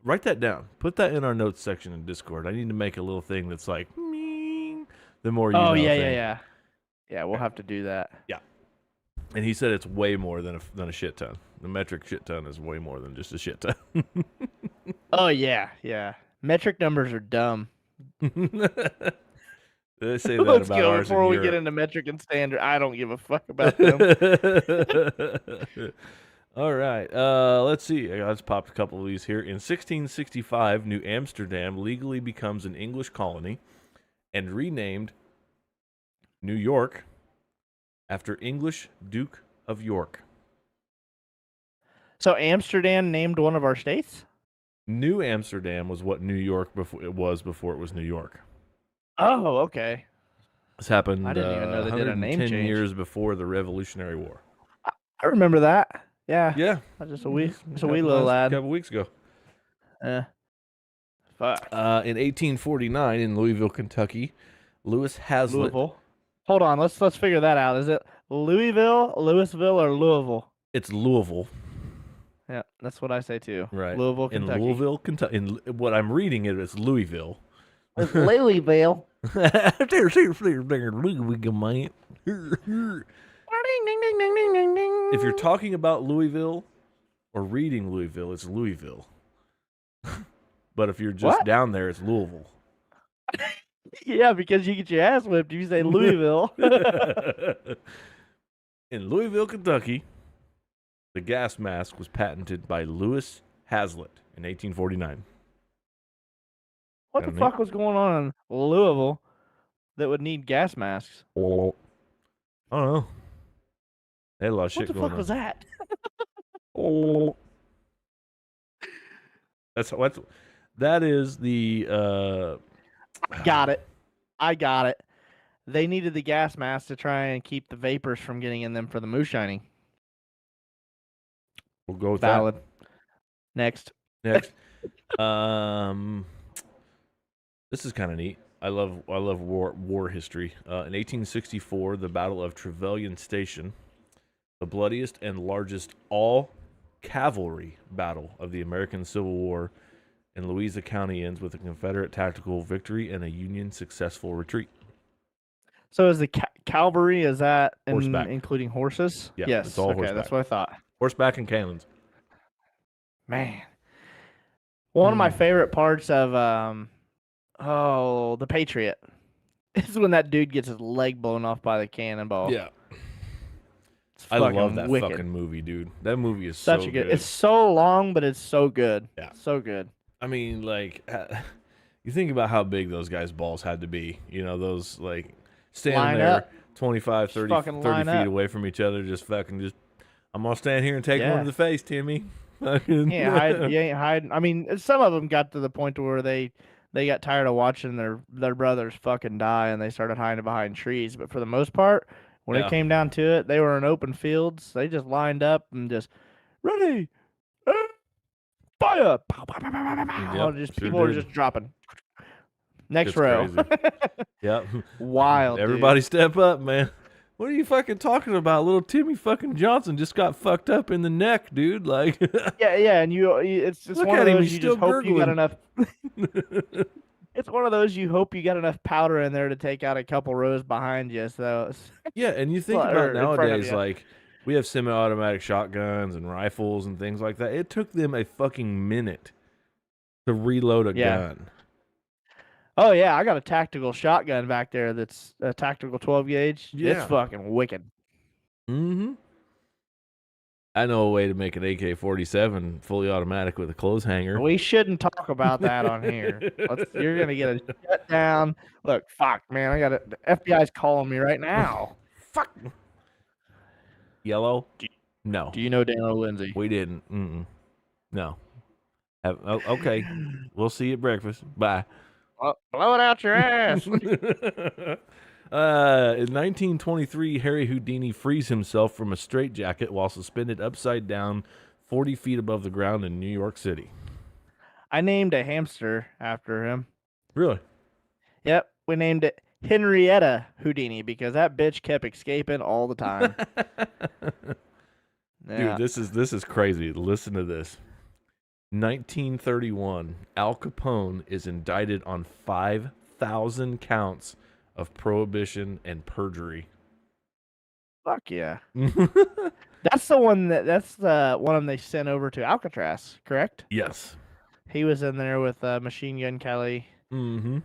Write that down. Put that in our notes section in Discord. I need to make a little thing that's like, the more you know. Oh, yeah. Yeah, we'll have to do that. Yeah. And he said it's way more than a shit ton. The metric shit ton is way more than just a shit ton. Oh, yeah. Metric numbers are dumb. They say that Let's about go ours before we in get into metric and standard. I don't give a fuck about them. All right. Let's see. I just popped a couple of these here. In 1665, New Amsterdam legally becomes an English colony and renamed New York after English Duke of York. So Amsterdam named one of our states? New Amsterdam was what New York before it was New York. Oh, okay. This happened I didn't even know they did a name 110 change. years before the Revolutionary War. I remember that. Yeah. Yeah. Just a wee little lad. A couple weeks ago. Fuck. In 1849 in Louisville, Kentucky, Lewis Hazlitt. Louisville. Hold on, let's figure that out. Is it Louisville, Louisville, or Louisville? It's Louisville. Yeah, that's what I say too. Right. Louisville, Kentucky. In Louisville, Kentucky. In what I'm reading it's Louisville. It's Louisville. If you're talking about Louisville or reading Louisville, it's Louisville. But if you're just down there, it's Louisville. Yeah, because you get your ass whipped if you say Louisville. In Louisville, Kentucky, the gas mask was patented by Lewis Hazlitt in 1849. What the fuck was going on in Louisville that would need gas masks? I don't know. They had a lot of shit going on. What the fuck was that? That is the Got it. I got it. They needed the gas mask to try and keep the vapors from getting in them for the moose shining. We'll go with Valid. that. Next. This is kind of neat. I love war history. In 1864, the Battle of Trevelyan Station, the bloodiest and largest all-cavalry battle of the American Civil War in Louisa County, ends with a Confederate tactical victory and a Union successful retreat. So is the cavalry, is that Horseback. including horses? Yeah, Yes. it's all Okay, horseback. that's what I thought. Horseback and cannons. Man. One of my favorite parts of the Patriot is when that dude gets his leg blown off by the cannonball. Yeah. It's I love that wicked. fucking movie, dude. That movie is Such so a good. good. It's so long, but it's so good. Yeah. So good. I mean, like, you think about how big those guys' balls had to be. You know, those, like, standing Line there up. 25, 30 feet up. away from each other, just, I'm going to stand here and take one to the face, Timmy. You ain't hiding. I mean, some of them got to the point where they got tired of watching their brothers fucking die, and they started hiding behind trees. But for the most part, when it came down to it, they were in open fields. They just lined up and just ready, fire. Pow, pow, pow, pow, pow, pow. Yep, People were just dropping. Next row. Yep. Wild. Everybody dude. step up, man. What are you fucking talking about? Little Timmy fucking Johnson just got fucked up in the neck, dude. Like, yeah, and it's look one at of him. those He's you still just hope you got gurgling. enough. It's one of those you hope you got enough powder in there to take out a couple rows behind you. So Yeah, and you think Well, about or in front of nowadays, you. like, we have semi-automatic shotguns and rifles and things like that. It took them a fucking minute to reload a gun. Oh yeah, I got a tactical shotgun back there. That's a tactical 12 gauge. Yeah. It's fucking wicked. Mm-hmm. I know a way to make an AK-47 fully automatic with a clothes hanger. We shouldn't talk about that on here. You're gonna get a shutdown. Look, fuck, man, I got it. The FBI's calling me right now. Fuck. Yellow? No. Do you know Daniel Lindsay? We didn't. Mm-mm. No. Okay. We'll see you at breakfast. Bye. Blow it out your ass. In 1923, Harry Houdini frees himself from a straitjacket while suspended upside down 40 feet above the ground in New York City. I named a hamster after him. Really? Yep, we named it Henrietta Houdini because that bitch kept escaping all the time. Dude, this is crazy. Listen to this. 1931, Al Capone is indicted on 5,000 counts of prohibition and perjury. Fuck yeah. That's the one they sent over to Alcatraz, correct? Yes. He was in there with Machine Gun Kelly. Mm-hmm.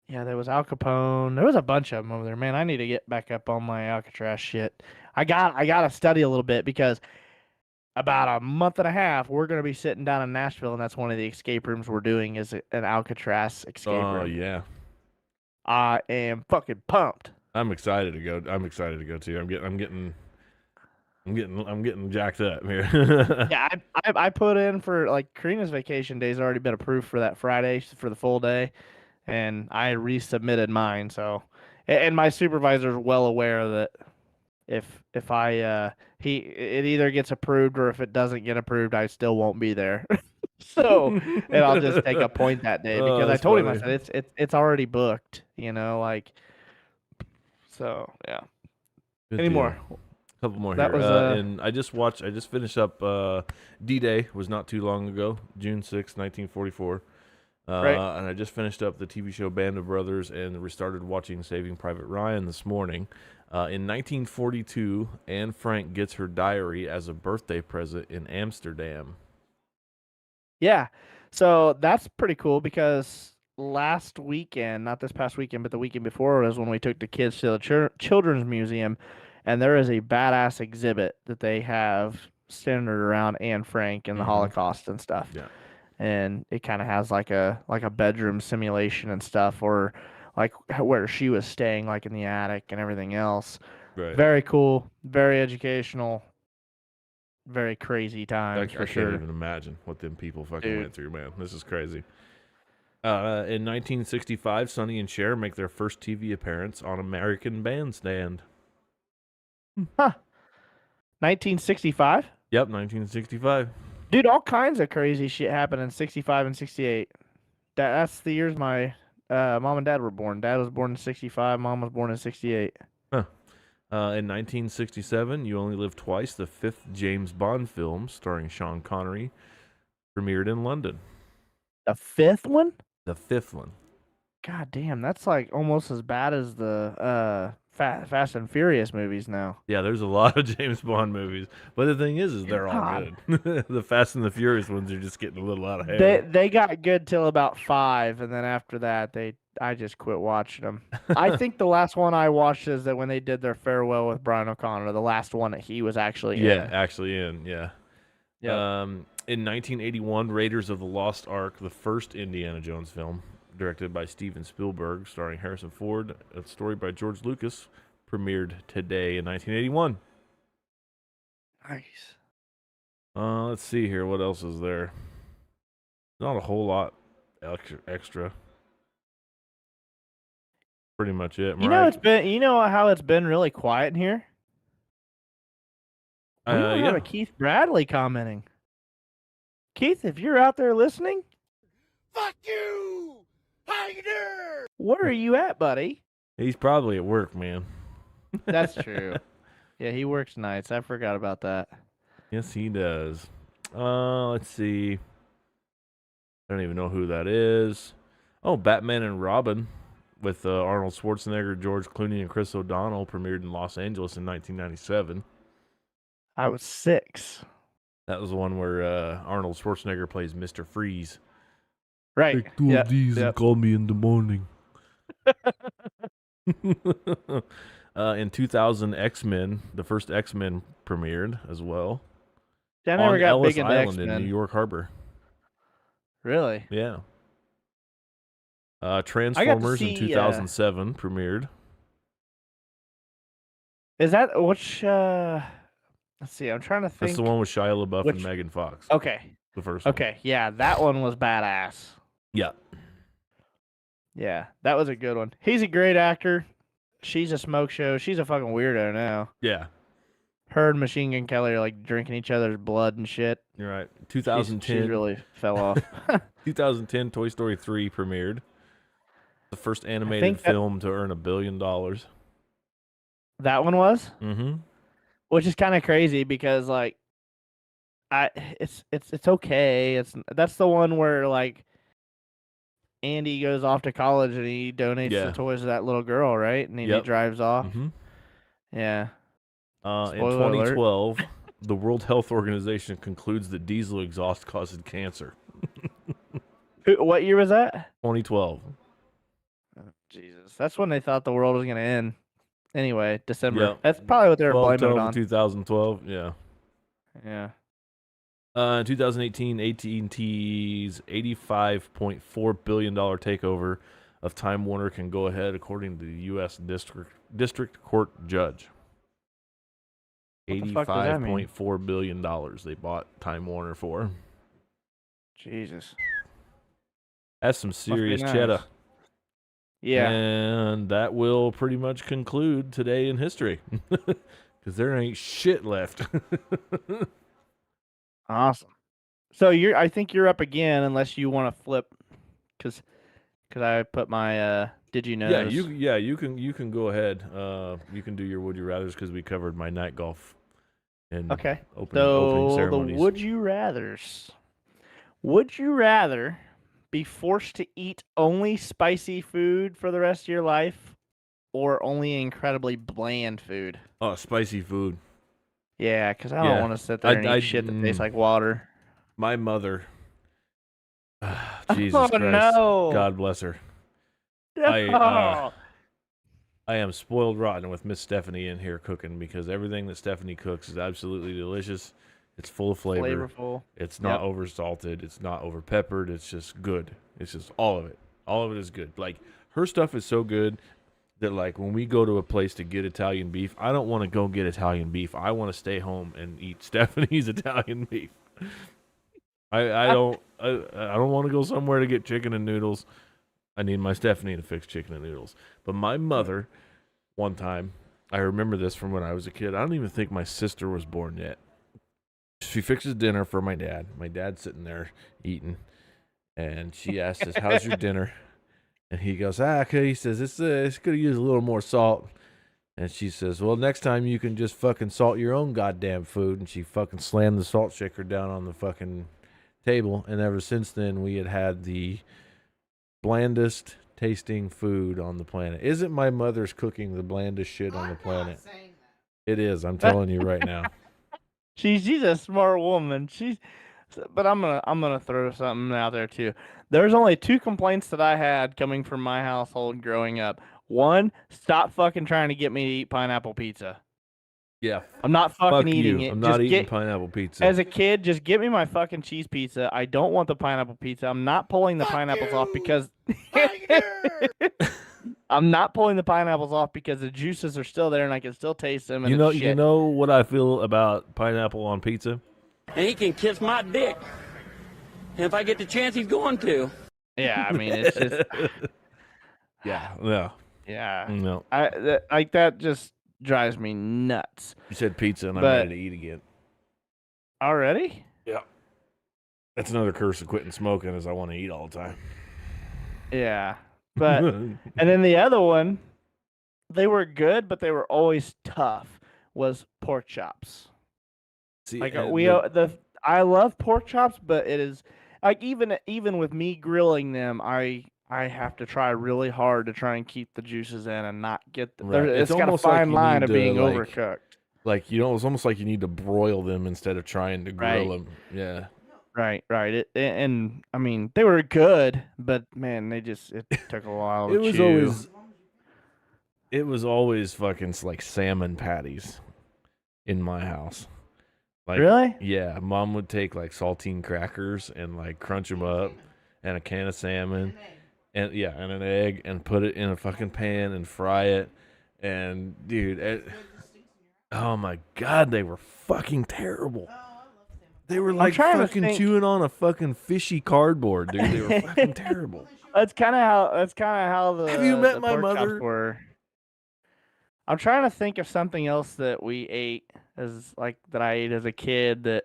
Yeah, there was Al Capone. There was a bunch of them over there. Man, I need to get back up on my Alcatraz shit. I got to study a little bit because about a month and a half, we're going to be sitting down in Nashville, and that's one of the escape rooms we're doing is an Alcatraz escape room. Oh, yeah. I am fucking pumped. I'm excited to go. I'm excited to go too. I'm getting jacked up here. Yeah, I put in for like Karina's vacation days already been approved for that Friday for the full day, and I resubmitted mine. So, and my supervisor's well aware that if it either gets approved or if it doesn't get approved, I still won't be there. So, and I'll just take a point that day because I told him, I said it's already booked, like. So yeah. Good Any deal. more? A couple more That here. was, and I just finished up D-Day was not too long ago, June 6, 1944. Right. And I just finished up the TV show Band of Brothers and restarted watching Saving Private Ryan this morning. In 1942, Anne Frank gets her diary as a birthday present in Amsterdam. Yeah. So that's pretty cool because last weekend, not this past weekend, but the weekend before was when we took the kids to the Children's Museum, and there is a badass exhibit that they have centered around Anne Frank and the Holocaust and stuff. Yeah. And it kind of has like a bedroom simulation and stuff, or like where she was staying, like in the attic and everything else. Right. Very cool, very educational, very crazy times for sure. I can't even imagine what them people fucking went through, man. This is crazy. In 1965, Sonny and Cher make their first TV appearance on American Bandstand. Huh. 1965? Yep, 1965. Dude, all kinds of crazy shit happened in 65 and 68. That's the years my mom and dad were born. Dad was born in 65. Mom was born in 68. Huh. In 1967, You Only Live Twice, the fifth James Bond film starring Sean Connery, premiered in London. The fifth one? The fifth one. God damn, that's like almost as bad as the Fast and Furious movies now. Yeah, there's a lot of James Bond movies, but the thing is they're all God. good. The Fast and the Furious ones are just getting a little out of They hand. they got good till about 5, and then after that I just quit watching them. I think the last one I watched is that when they did their farewell with Brian O'Connor, the last one that he was actually Yeah, in. actually yeah. Yep. In 1981, Raiders of the Lost Ark, the first Indiana Jones film, directed by Steven Spielberg, starring Harrison Ford, a story by George Lucas, premiered today in 1981. Nice. Let's see here. What else is there? Not a whole lot extra. Pretty much it. You know how it's been really quiet in here? We don't have Yeah. a Keith Bradley commenting. Keith, if you're out there listening, Fuck you! How you doing? where are you at, buddy? He's probably at work, man. That's true. Yeah, he works nights. I forgot about that. Yes, he does. Let's see. I don't even know who that is. Oh, Batman and Robin with Arnold Schwarzenegger, George Clooney, and Chris O'Donnell premiered in Los Angeles in 1997. I was 6. That was the one where Arnold Schwarzenegger plays Mr. Freeze. Right. Take two of these and call me in the morning. In 2000, X-Men, the first X-Men premiered as well. I never got Ellis big into Island X-Men. in New York Harbor. Really? Yeah. Transformers see, in 2007 premiered. Is that which? Let's see. I'm trying to think. That's the one with Shia LaBeouf and Megan Fox. Okay. The first one. Okay. Yeah, that one was badass. Yeah. Yeah, that was a good one. He's a great actor. She's a smoke show. She's a fucking weirdo now. Yeah. Her and Machine Gun Kelly are like drinking each other's blood and shit. You're right. 2010. She really fell off. 2010, Toy Story 3 premiered. The first animated film to earn $1 billion. That one was? Mm-hmm. Which is kind of crazy because like it's okay. That's the one where like Andy goes off to college and he donates the toys to that little girl, right? And he drives off. Mm-hmm. Yeah. In 2012, the World Health Organization concludes that diesel exhaust causes cancer. What year was that? 2012. Oh, Jesus. That's when they thought the world was going to end. Anyway, December. Yep. That's probably what they were blaming it on. 2012, yeah. Yeah. In 2018, AT&T's $85.4 billion takeover of Time Warner can go ahead, according to the U.S. District Court judge. $85.4 billion they bought Time Warner for. Jesus. That's some serious cheddar. Yeah. And that will pretty much conclude today in history. Because there ain't shit left. Awesome. So I think you're up again, unless you want to flip, because I put my did you know? You can go ahead. You can do your would you rather's because we covered my night golf and opening ceremonies. The would you rather's. Would you rather be forced to eat only spicy food for the rest of your life, or only incredibly bland food? Oh, spicy food. Yeah, because I don't want to sit there and eat shit that tastes like water. My mother, Jesus Christ, no. God bless her. No. I am spoiled rotten with Miss Stephanie in here cooking because everything that Stephanie cooks is absolutely delicious. It's full of flavor. Flavorful. It's not over salted. It's not over peppered. It's just good. It's just all of it. All of it is good. Like her stuff is so good that like when we go to a place to get Italian beef, I don't want to go get Italian beef. I want to stay home and eat Stephanie's Italian beef. I don't want to go somewhere to get chicken and noodles. I need my Stephanie to fix chicken and noodles. But my mother, one time, I remember this from when I was a kid. I don't even think my sister was born yet. She fixes dinner for my dad. My dad's sitting there eating, and she asks us, "How's your dinner?" And he goes, okay. He says, it's could use a little more salt. And she says, well, next time you can just fucking salt your own goddamn food. And she fucking slammed the salt shaker down on the fucking table. And ever since then, we had the blandest, tasting food on the planet. Isn't my mother's cooking the blandest shit on the planet? It is. I'm telling you right now. She's a smart woman. But I'm gonna throw something out there too. There's only 2 complaints that I had coming from my household growing up. One, stop fucking trying to get me to eat pineapple pizza. Yeah. I'm not fucking eating you. it. I'm not eating pineapple pizza. As a kid, just get me my fucking cheese pizza. I don't want the pineapple pizza. I'm not pulling the pineapples off because I'm not pulling the pineapples off because the juices are still there and I can still taste them. And you know what I feel about pineapple on pizza? And he can kiss my dick. And if I get the chance, he's going to. Yeah, I mean, it's just. Yeah. No. Like that just drives me nuts. You said pizza, and I'm ready to eat again. Already? Yeah. That's another curse of quitting smoking, is I want to eat all the time. Yeah, but and then the other one, they were good, but they were always tough. Was pork chops. See, like I love pork chops, but it is like even with me grilling them, I have to try really hard to try and keep the juices in and not get the. Right. It's got a fine line of being overcooked. Like it's almost like you need to broil them instead of trying to grill them. Yeah. Right. And I mean, they were good, but man, it took a while to chew. It was always fucking like salmon patties in my house. Like, really? Yeah, Mom would take like saltine crackers and like crunch them up, and a can of salmon, and an egg, and put it in a fucking pan and fry it. And dude, oh my god, they were fucking terrible. They were like fucking chewing on a fucking fishy cardboard, dude. They were fucking terrible. That's kind of how the. Have you met my mother? Were. I'm trying to think of something else that we ate that I ate as a kid that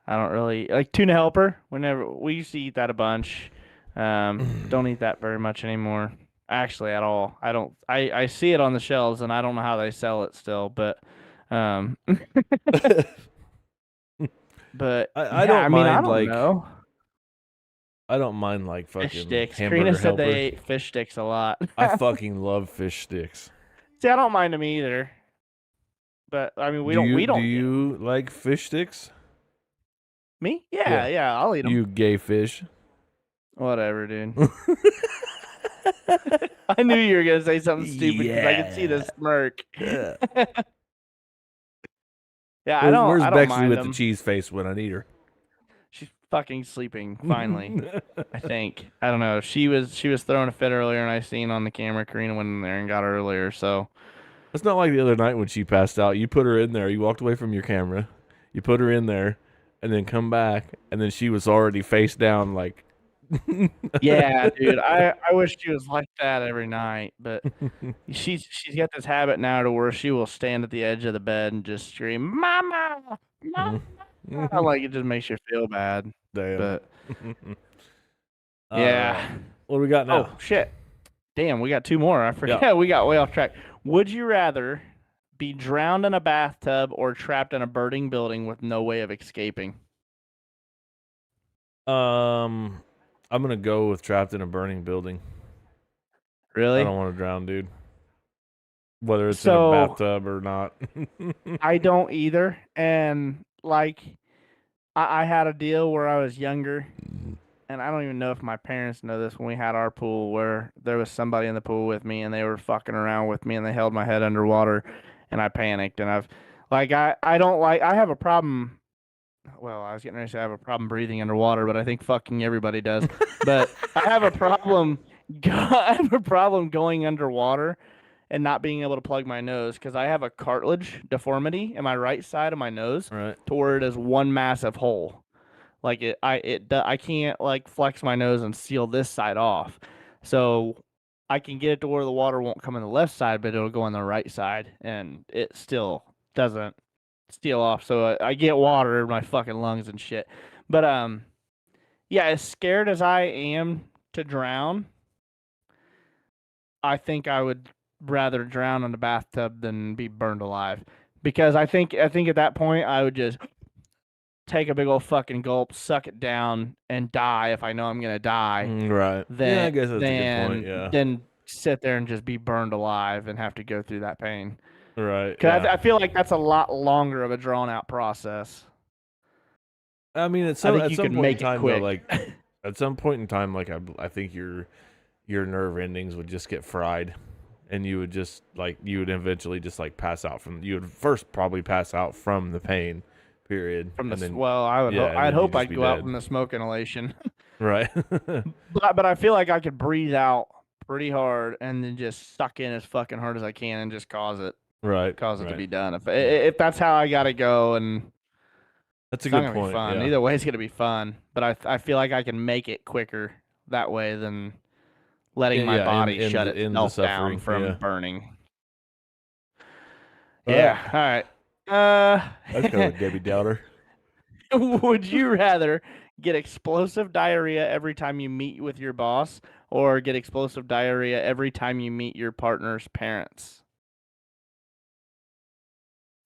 I don't really like. Tuna helper. We used to eat that a bunch. Don't eat that very much anymore. Actually, at all. I don't. I see it on the shelves and I don't know how they sell it still, but. But I don't mind I don't know. I don't mind like fucking fish sticks. hamburger Karina said helper. they ate fish sticks a lot. I fucking love fish sticks. See, I don't mind them either. But I mean, we don't. Do you like fish sticks? Me? Yeah, I'll eat them. You gay fish. Whatever, dude. I knew you were gonna say something stupid because I could see the smirk. Yeah, I don't. Where's I don't Bexley mind with them. the cheese face when I need her? She's fucking sleeping. Finally, I think. I don't know. She was throwing a fit earlier, and I seen on the camera. Karina went in there and got her earlier. So it's not like the other night when she passed out. You put her in there. You walked away from your camera. You put her in there, and then come back, and then she was already face down, like. Yeah, dude. I wish she was like that every night, but she's got this habit now to where she will stand at the edge of the bed and just scream, "Mama, Mama!" Like it just makes you feel bad. Damn. But yeah. What do we got now? Oh shit! Damn, we got 2 more. I forgot. Yeah. We got way off track. Would you rather be drowned in a bathtub or trapped in a burning building with no way of escaping? I'm gonna go with trapped in a burning building. Really? I don't want to drown, dude. Whether it's in a bathtub or not. I don't either. And like, I had a deal where I was younger, and I don't even know if my parents know this, when we had our pool where there was somebody in the pool with me and they were fucking around with me and they held my head underwater and I panicked. And I have a problem. Well, I was getting ready to say I have a problem breathing underwater, but I think fucking everybody does. But I have a problem. I have a problem going underwater and not being able to plug my nose because I have a cartilage deformity in my right side of my nose, right, to where it is one massive hole. Like I can't like flex my nose and seal this side off. So I can get it to where the water won't come in the left side, but it'll go on the right side, and it still doesn't steal off. So I get water in my fucking lungs and shit. But yeah, as scared as I am to drown, I think I would rather drown in a bathtub than be burned alive, because I think at that point I would just take a big old fucking gulp, suck it down, and die if I know I'm gonna die. Right. Then, I guess that's a good point. Yeah. Then sit there and just be burned alive and have to go through that pain. Right. Because I feel like that's a lot longer of a drawn out process. I mean, at some point in time, though, like at some point in time, like I think your nerve endings would just get fried, and you would just you would eventually just pass out from. You would first probably pass out from the pain, period. From and then, I'd hope I'd go out dead. from the smoke inhalation. Right. but I feel like I could breathe out pretty hard and then just suck in as fucking hard as I can and just cause it. Right. Cause it to be done. If that's how I gotta go, and that's a good point. Be fun. Yeah. Either way, it's gonna be fun. But I feel like I can make it quicker that way than letting my body shut itself down from burning. Yeah. All right. That's kind of a Debbie Downer. Would you rather get explosive diarrhea every time you meet with your boss, or get explosive diarrhea every time you meet your partner's parents?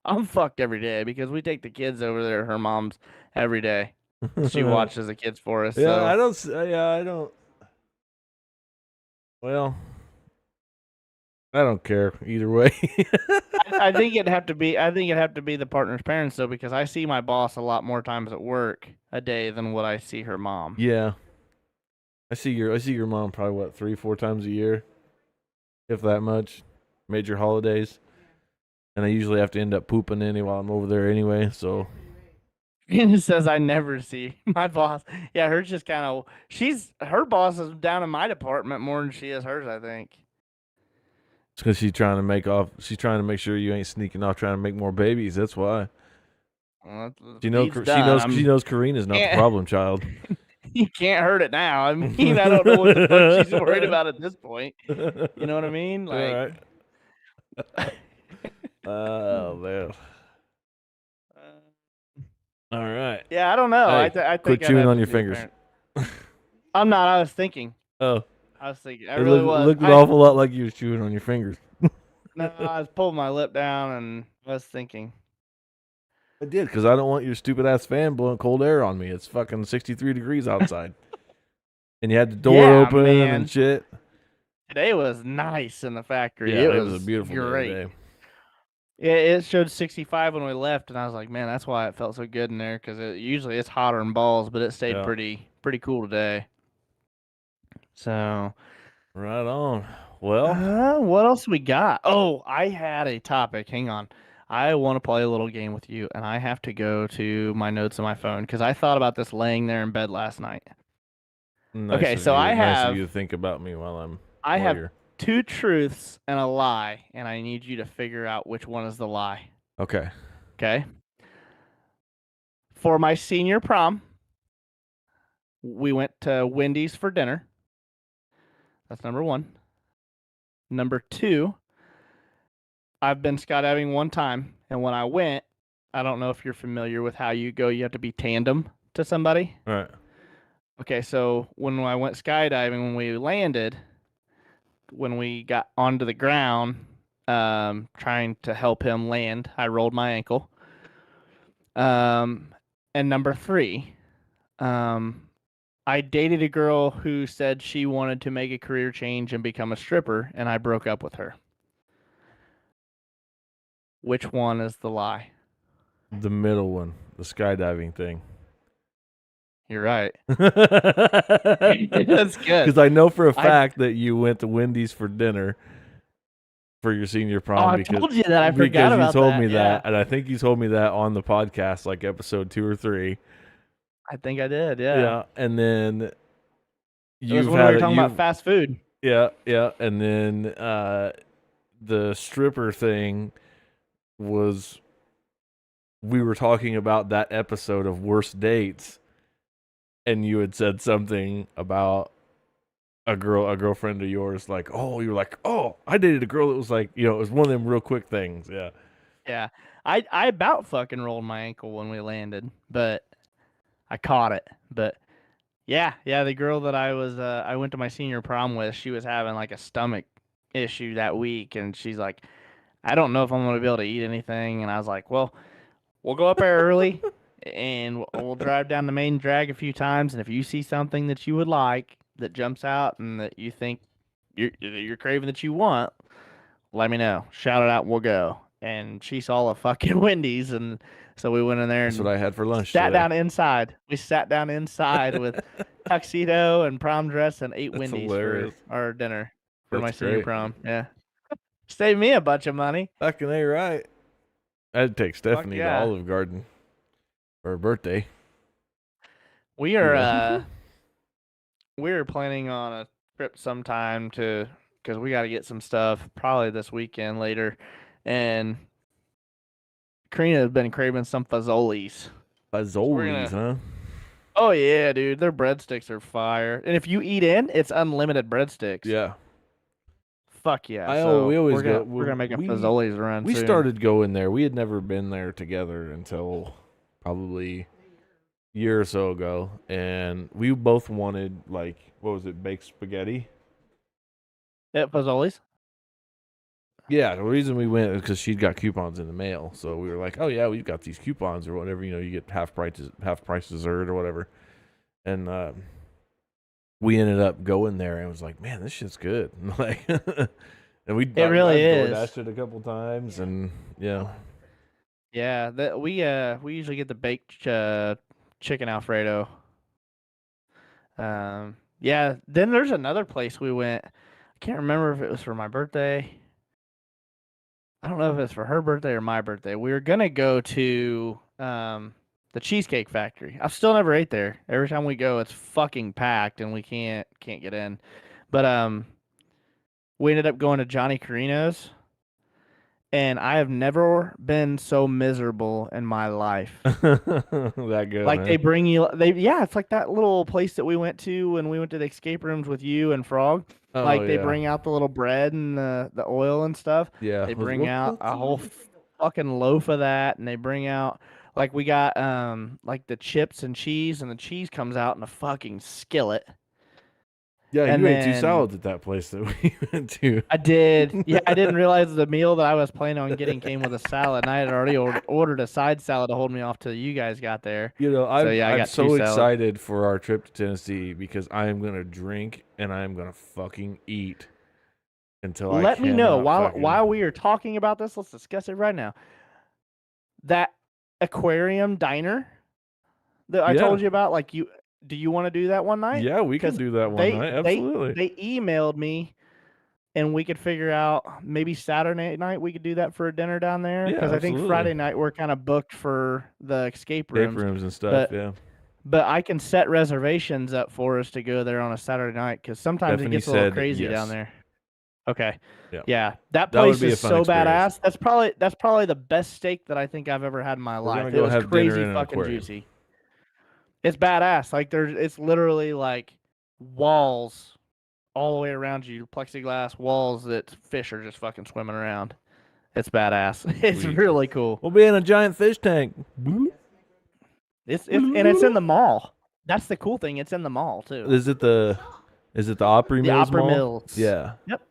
I'm fucked every day because we take the kids over there to her mom's every day. She watches the kids for us. Yeah, so. I don't. Well, I don't care either way. I think it'd have to be. I think it'd have to be the partner's parents though, because I see my boss a lot more times at work a day than what I see her mom. Yeah, I see your mom probably 3-4 times a year, if that much. Major holidays. And I usually have to end up pooping while I'm over there anyway, so. It says I never see my boss. Yeah, hers just kind of. Her boss is down in my department more than she is hers, I think. It's because she's trying to make sure you ain't sneaking off trying to make more babies. That's why. Well, she knows Karina's not the problem child. You can't hurt it now. I mean, I don't know what the fuck she's worried about at this point. You know what I mean? Like. All right. Oh man. All right. Yeah, I don't know. Hey, I think quit chewing on your fingers. I'm not. I was thinking. Oh. I was thinking. I really was. It looked an awful lot like you was chewing on your fingers. No, I was pulling my lip down and I was thinking. I did, because I don't want your stupid ass fan blowing cold air on me. It's fucking 63 degrees outside. And you had the door open and shit. Today was nice in the factory. Yeah, it was a beautiful day. Yeah, it showed 65 when we left, and I was like, man, that's why it felt so good in there, because usually it's hotter than balls, but it stayed pretty cool today. So. Right on. Well. What else we got? Oh, I had a topic. Hang on. I want to play a little game with you, and I have to go to my notes on my phone, because I thought about this laying there in bed last night. Nice of you to think about me while I have 2 truths and a lie, and I need you to figure out which one is the lie. Okay. Okay. For my senior prom, we went to Wendy's for dinner. That's number 1. Number 2, I've been skydiving one time, and when I went, I don't know if you're familiar with how you go. You have to be tandem to somebody. All right. Okay, so when I went skydiving, when we landed, when we got onto the ground, trying to help him land, I rolled my ankle. And number 3, I dated a girl who said she wanted to make a career change and become a stripper, and I broke up with her. Which one is the lie? The middle one, the skydiving thing. You're right. That's good. Because I know for a fact that you went to Wendy's for dinner for your senior prom. I told you that. I forgot about that. Because you told me that, and I think you told me that on the podcast, like episode 2 or 3. I think I did, yeah. Yeah, and then we were talking about fast food. Yeah, and then the stripper thing was, we were talking about that episode of Worst Dates, and you had said something about a girlfriend of yours, like, oh, you were like, oh, I dated a girl that was like, it was one of them real quick things, yeah. Yeah, I about fucking rolled my ankle when we landed, but I caught it. But yeah, the girl that I went to my senior prom with, she was having like a stomach issue that week, and she's like, I don't know if I'm going to be able to eat anything, and I was like, well, we'll go up there early. and we'll drive down the main drag a few times. And if you see something that you would like that jumps out and that you think you're craving that you want, let me know. Shout it out. We'll go. And she saw a fucking Wendy's, and so we went in there That's and what I had for lunch sat today. down inside. We sat down inside with tuxedo and prom dress and ate That's Wendy's hilarious. for our dinner for my That's senior great. prom. Yeah, saved me a bunch of money. Fucking A, right. I'd take Stephanie yeah. to Olive Garden for her birthday. We are Yeah. we're planning on a trip sometime because we got to get some stuff probably this weekend later, and Karina has been craving some Fazoli's. Fazoli's, huh? Oh yeah, dude, their breadsticks are fire, and if you eat in, it's unlimited breadsticks. Yeah. Fuck yeah! We always we're go. gonna make a Fazoli's run. We soon. started going there. We had never been there together until probably a year or so ago, and we both wanted what was it, baked spaghetti? At Fazoli's. Yeah, the reason we went is because she'd got coupons in the mail, so we were like, "Oh yeah, we've got these coupons or whatever. You get half price dessert or whatever." And we ended up going there and was like, "Man, this shit's good." And It really is. DoorDashed it a couple times, and yeah. Yeah, that we usually get the baked chicken Alfredo. Yeah. Then there's another place we went. I can't remember if it was for my birthday. I don't know if it's for her birthday or my birthday. We were gonna go to the Cheesecake Factory. I've still never ate there. Every time we go, it's fucking packed and we can't get in. But we ended up going to Johnny Carino's, and I have never been so miserable in my life. That good. Like man. they bring you, it's like that little place that we went to when we went to the escape rooms with you and Frog. Oh, Like they yeah. bring out the little bread and the oil and stuff. Yeah. They bring out a whole fucking loaf of that, and they bring out like we got like the chips and cheese, and the cheese comes out in a fucking skillet. Yeah, and you ate two then- salads at that place that we went to. I did. Yeah, I didn't realize the meal that I was planning on getting came with a salad, and I had already ordered a side salad to hold me off till you guys got there. I'm got so two salads. excited for our trip to Tennessee because I am gonna drink and I am gonna fucking eat until I Let me know cannot while we are talking about this. Let's discuss it right now. That aquarium diner that I told you about, like do you want to do that one night? Yeah, we can 'Cause do that one night. Absolutely. They emailed me, and we could figure out maybe Saturday night we could do that for a dinner down there. Yeah, Because I think absolutely. Friday night we're kind of booked for the escape Escape rooms. rooms and stuff. Yeah. But I can set reservations up for us to go there on a Saturday night because sometimes Stephanie it gets a little said crazy yes. down there. Okay. Yeah. Yeah. That That would place be a is fun so experience. badass. That's probably the best steak that I think I've ever had in my We're life. gonna It go was have dinner crazy in an fucking aquarium. juicy. It's badass. Like it's literally like walls all the way around you, plexiglass walls that fish are just fucking swimming around. It's badass. It's Sweet. really cool. We'll be in a giant fish tank. It's and it's in the mall. That's the cool thing. It's in the mall too. Is it the Opry The Mills Opry Mall? Mills. Yeah. Yep.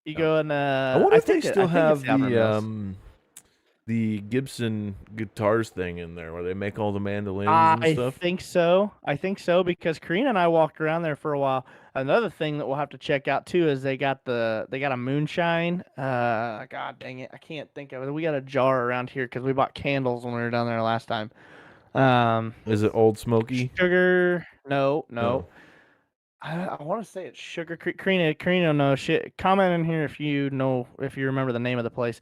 You go and I wonder if they think still it's have the Opry Mills. the Gibson guitars thing in there where they make all the mandolins and I stuff. think so. I think so because Karina and I walked around there for a while. Another thing that we'll have to check out too is they got a moonshine. God dang it, I can't think of it. We got a jar around here because we bought candles when we were down there last time. Is it Old Smoky? Sugar? No. No. I want to say it's Sugar Creek. Karina, no shit. Comment in here if you remember the name of the place.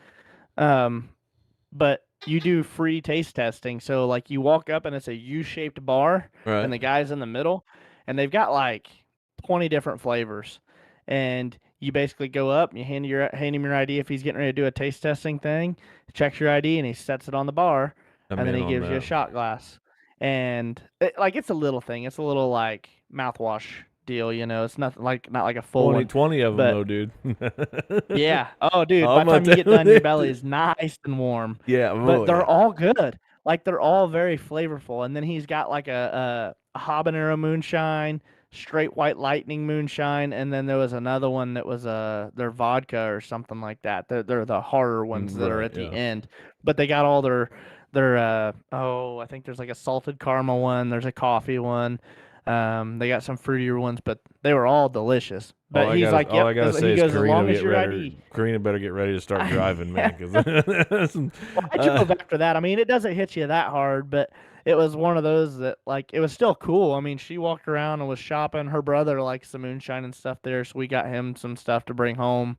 But you do free taste testing. So like you walk up and it's a U-shaped bar, Right. and the guy's in the middle, and they've got like 20 different flavors, and you basically go up and you hand him your ID if he's getting ready to do a taste testing thing. He checks your ID and he sets it on the bar, and then he gives you a shot glass. And it's a little thing. It's a little like mouthwash deal, It's nothing not like a full 20 of them but- though, dude. Yeah. Oh, dude. I'm By the time not you get done, telling your you. belly is nice and warm. Yeah, But they're yeah. all good. Like they're all very flavorful. And then he's got like a habanero moonshine, straight white lightning moonshine, and then there was another one that was their vodka or something like that. They're the horror ones that are Right, at the yeah. end. But they got all the They're I think there's like a salted caramel one. There's a coffee one. They got some fruitier ones, but they were all delicious. But he's like, all yep. I gotta say He is goes, as Karina long as get your ready. ID. Karina better get ready to start driving, man. Well, I drove after that. I mean, it doesn't hit you that hard, but it was one of those that like it was still cool. I mean, she walked around and was shopping. Her brother likes the moonshine and stuff there, so we got him some stuff to bring home.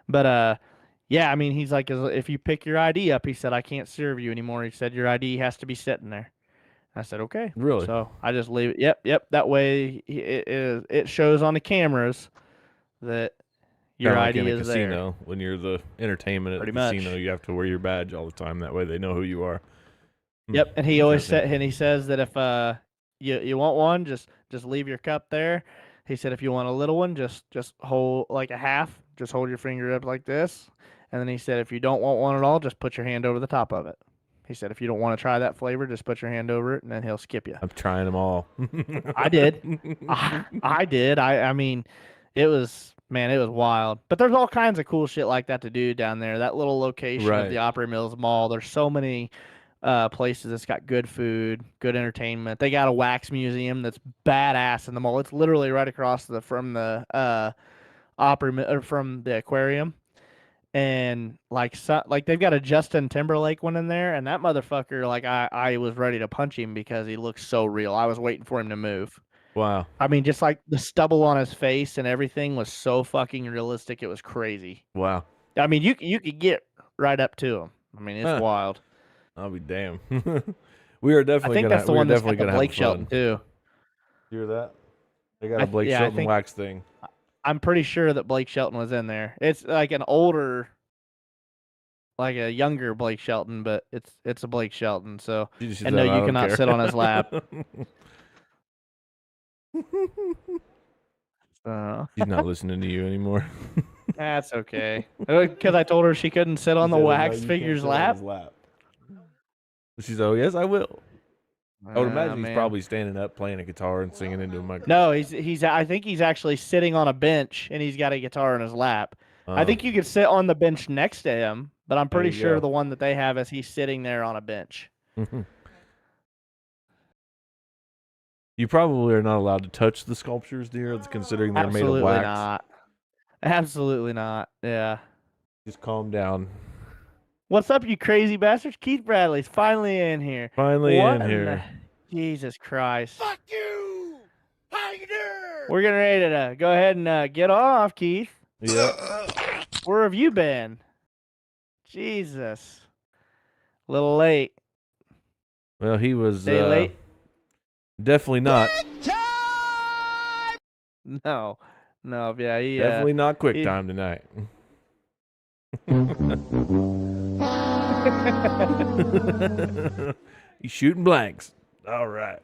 But yeah, I mean, he's like, if you pick your ID up, he said, I can't serve you anymore. He said your ID has to be sitting there. I said, okay. Really? So I just leave it. Yep. That way it shows on the cameras that your Kind of like ID in a is there. casino, when you're the entertainment at Pretty the casino, much. you have to wear your badge all the time. That way they know who you are. Yep, and he always said, and he says that if you want one, just leave your cup there. He said if you want a little one, just hold like a half, just hold your finger up like this. And then he said if you don't want one at all, just put your hand over the top of it. He said if you don't want to try that flavor, just put your hand over it, and then he'll skip you. I'm trying them all. I did. I did. I mean, it was wild. But there's all kinds of cool shit like that to do down there. That little location of the Right. Opry Mills Mall. There's so many places that's got good food, good entertainment. They got a wax museum that's badass in the mall. It's literally right across from the or from the aquarium. And like they've got a Justin Timberlake one in there, and that motherfucker, like I was ready to punch him because he looks so real. I was waiting for him to move. Wow. I mean, just like the stubble on his face and everything was so fucking realistic. It was crazy. Wow. I mean, you could get right up to him. I mean, it's wild. I'll be damned. We are definitely. I think that's the one that's got the Blake Shelton too. You hear that? They got a Blake Shelton wax thing. I'm pretty sure that Blake Shelton was in there. It's like an older, like a younger Blake Shelton, but it's a Blake Shelton. So and no, you cannot sit on his lap. She's not listening to you anymore. That's okay. Because I told her she couldn't sit on the wax figure's lap. She's oh yes, I will. I would imagine he's man. probably standing up playing a guitar and singing into a microphone. No, he's. I think he's actually sitting on a bench and he's got a guitar in his lap. I think you could sit on the bench next to him, but I'm pretty sure the one that they have is he's sitting there on a bench. You probably are not allowed to touch the sculptures, dear, considering they're made of wax. Not. Absolutely not. Yeah. Just calm down. What's up, you crazy bastards? Keith Bradley's finally in here. Jesus Christ. Fuck you! How you doing? We're getting ready to go ahead and get off, Keith. Yep. Where have you been? Jesus. A little late. Well, he was late? Definitely not. No, yeah, he Definitely not quick time tonight. He's shooting blanks. All right.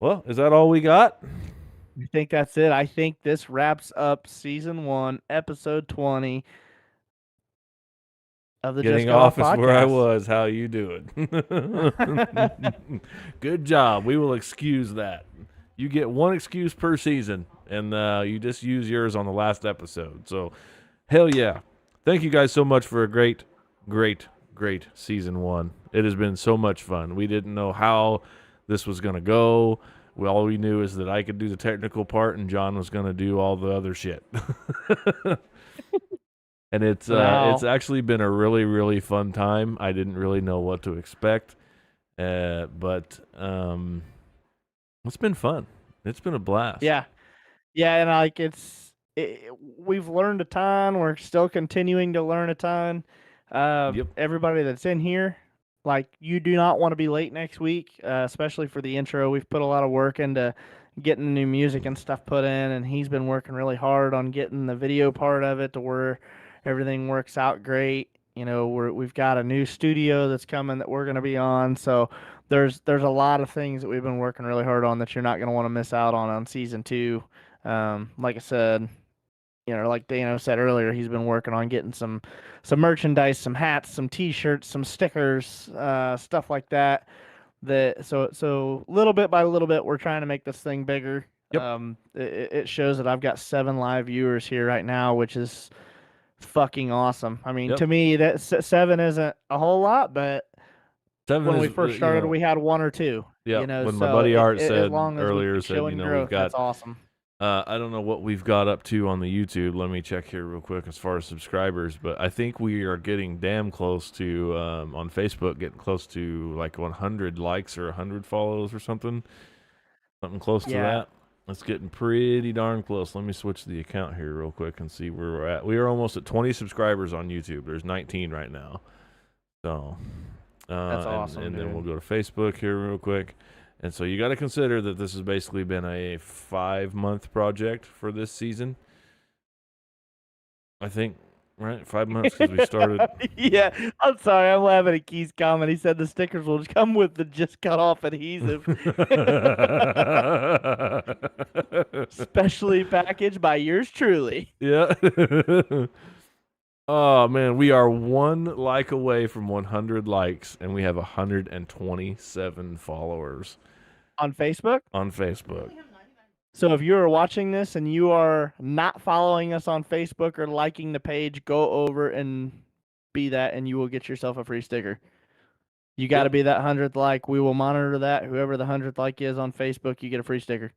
Well, is that all we got? I think that's it. I think this wraps up season 1, episode 20 of the Getting Just Got Off Off is podcast. where I was. How you doing? Good job. We will excuse that. You get one excuse per season, and you just use yours on the last episode. So, hell yeah. Thank you guys so much for a great, great, great season 1. It has been so much fun. We didn't know how this was going to go. All we knew is that I could do the technical part, and John was going to do all the other shit. And it's actually been a really, really fun time. I didn't really know what to expect, but it's been fun. It's been a blast. Yeah, and like we've learned a ton. We're still continuing to learn a ton. Everybody that's in here, like, you do not want to be late next week, especially for the intro. We've put a lot of work into getting the new music and stuff put in, and he's been working really hard on getting the video part of it to where everything works out great. You know, we've got a new studio that's coming that we're going to be on. So there's a lot of things that we've been working really hard on that you're not going to want to miss out on season 2. Like I said, you know, like Dano said earlier, he's been working on getting some merchandise, some hats, some T-shirts, some stickers, stuff like that. So little bit by little bit, we're trying to make this thing bigger. Yep. It shows that I've got 7 live viewers here right now, which is fucking awesome. I mean, to me, that 7 isn't a whole lot, but when we first started, we had 1 or 2. Yeah, you know, when so my buddy Art as said long as earlier, we keep showing we've growth, got. that's awesome. I don't know what we've got up to on the YouTube. Let me check here real quick as far as subscribers, but I think we are getting damn close to on Facebook, getting close to like 100 likes or 100 follows or something close to that. It's getting pretty darn close. Let me switch the account here real quick and see where we're at. We are almost at 20 subscribers on YouTube. There's 19 right now. So that's awesome. And then we'll go to Facebook here real quick. And so you got to consider that this has basically been a 5-month project for this season. I think, right? 5 months because we started. Yeah, I'm sorry. I'm laughing at Keith's comment. He said the stickers will come with the just cut off adhesive. Specially packaged by yours truly. Yeah. Oh, man. We are 1 like away from 100 likes, and we have 127 followers. On Facebook? On Facebook. So if you are watching this and you are not following us on Facebook or liking the page, go over and be that, and you will get yourself a free sticker. You got to be that 100th like. We will monitor that. Whoever the 100th like is on Facebook, you get a free sticker.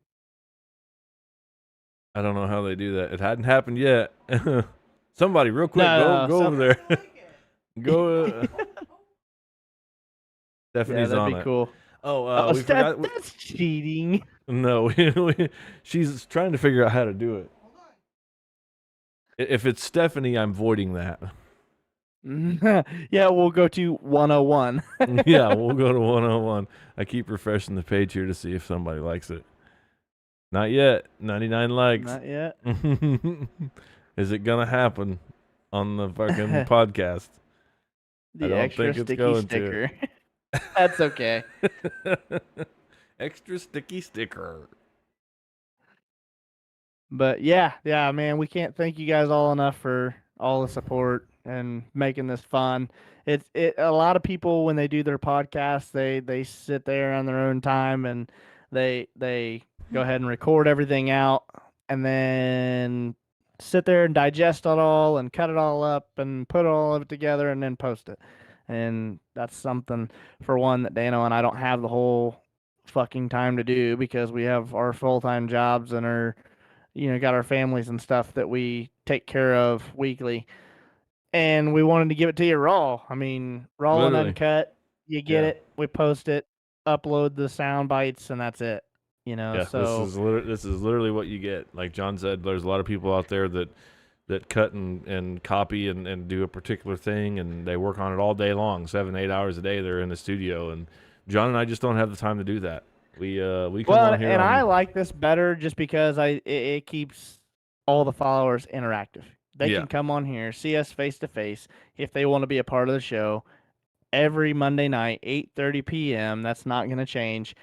I don't know how they do that. It hadn't happened yet. Somebody, real quick, go over there. Go. Stephanie's on it. That'd be cool. Oh, we forgot. That's cheating. No, she's trying to figure out how to do it. If it's Stephanie, I'm voiding that. Yeah, we'll go to 101. Yeah, we'll go to 101. I keep refreshing the page here to see if somebody likes it. Not yet. 99 likes. Not yet. Is it gonna happen on the fucking podcast? The extra sticky sticker. That's okay. Extra sticky sticker. But yeah, man, we can't thank you guys all enough for all the support and making this fun. A lot of people when they do their podcasts, they sit there on their own time and they go ahead and record everything out and then sit there and digest it all and cut it all up and put all of it together and then post it. And that's something, for one, that Dano and I don't have the whole fucking time to do because we have our full-time jobs and our, got our families and stuff that we take care of weekly. And we wanted to give it to you raw. I mean, raw and uncut. You get it. We post it, upload the sound bites, and that's it. Yeah, so this is literally what you get. Like John said, there's a lot of people out there that cut and copy and do a particular thing, and they work on it all day long, 7-8 hours a day. They're in the studio, and John and I just don't have the time to do that. We come on here. I like this better just because it keeps all the followers interactive. They can come on here, see us face to face if they want to be a part of the show every Monday night, 8:30 p.m. That's not going to change.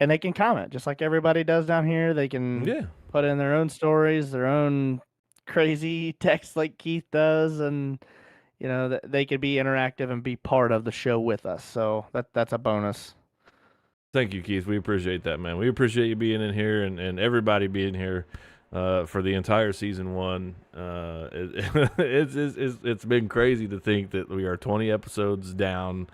And they can comment just like everybody does down here. They can put in their own stories, their own crazy text like Keith does, and they could be interactive and be part of the show with us. So that's a bonus. Thank you, Keith. We appreciate that, man. We appreciate you being in here and everybody being here for the entire season 1. It's been crazy to think that we are 20 episodes down.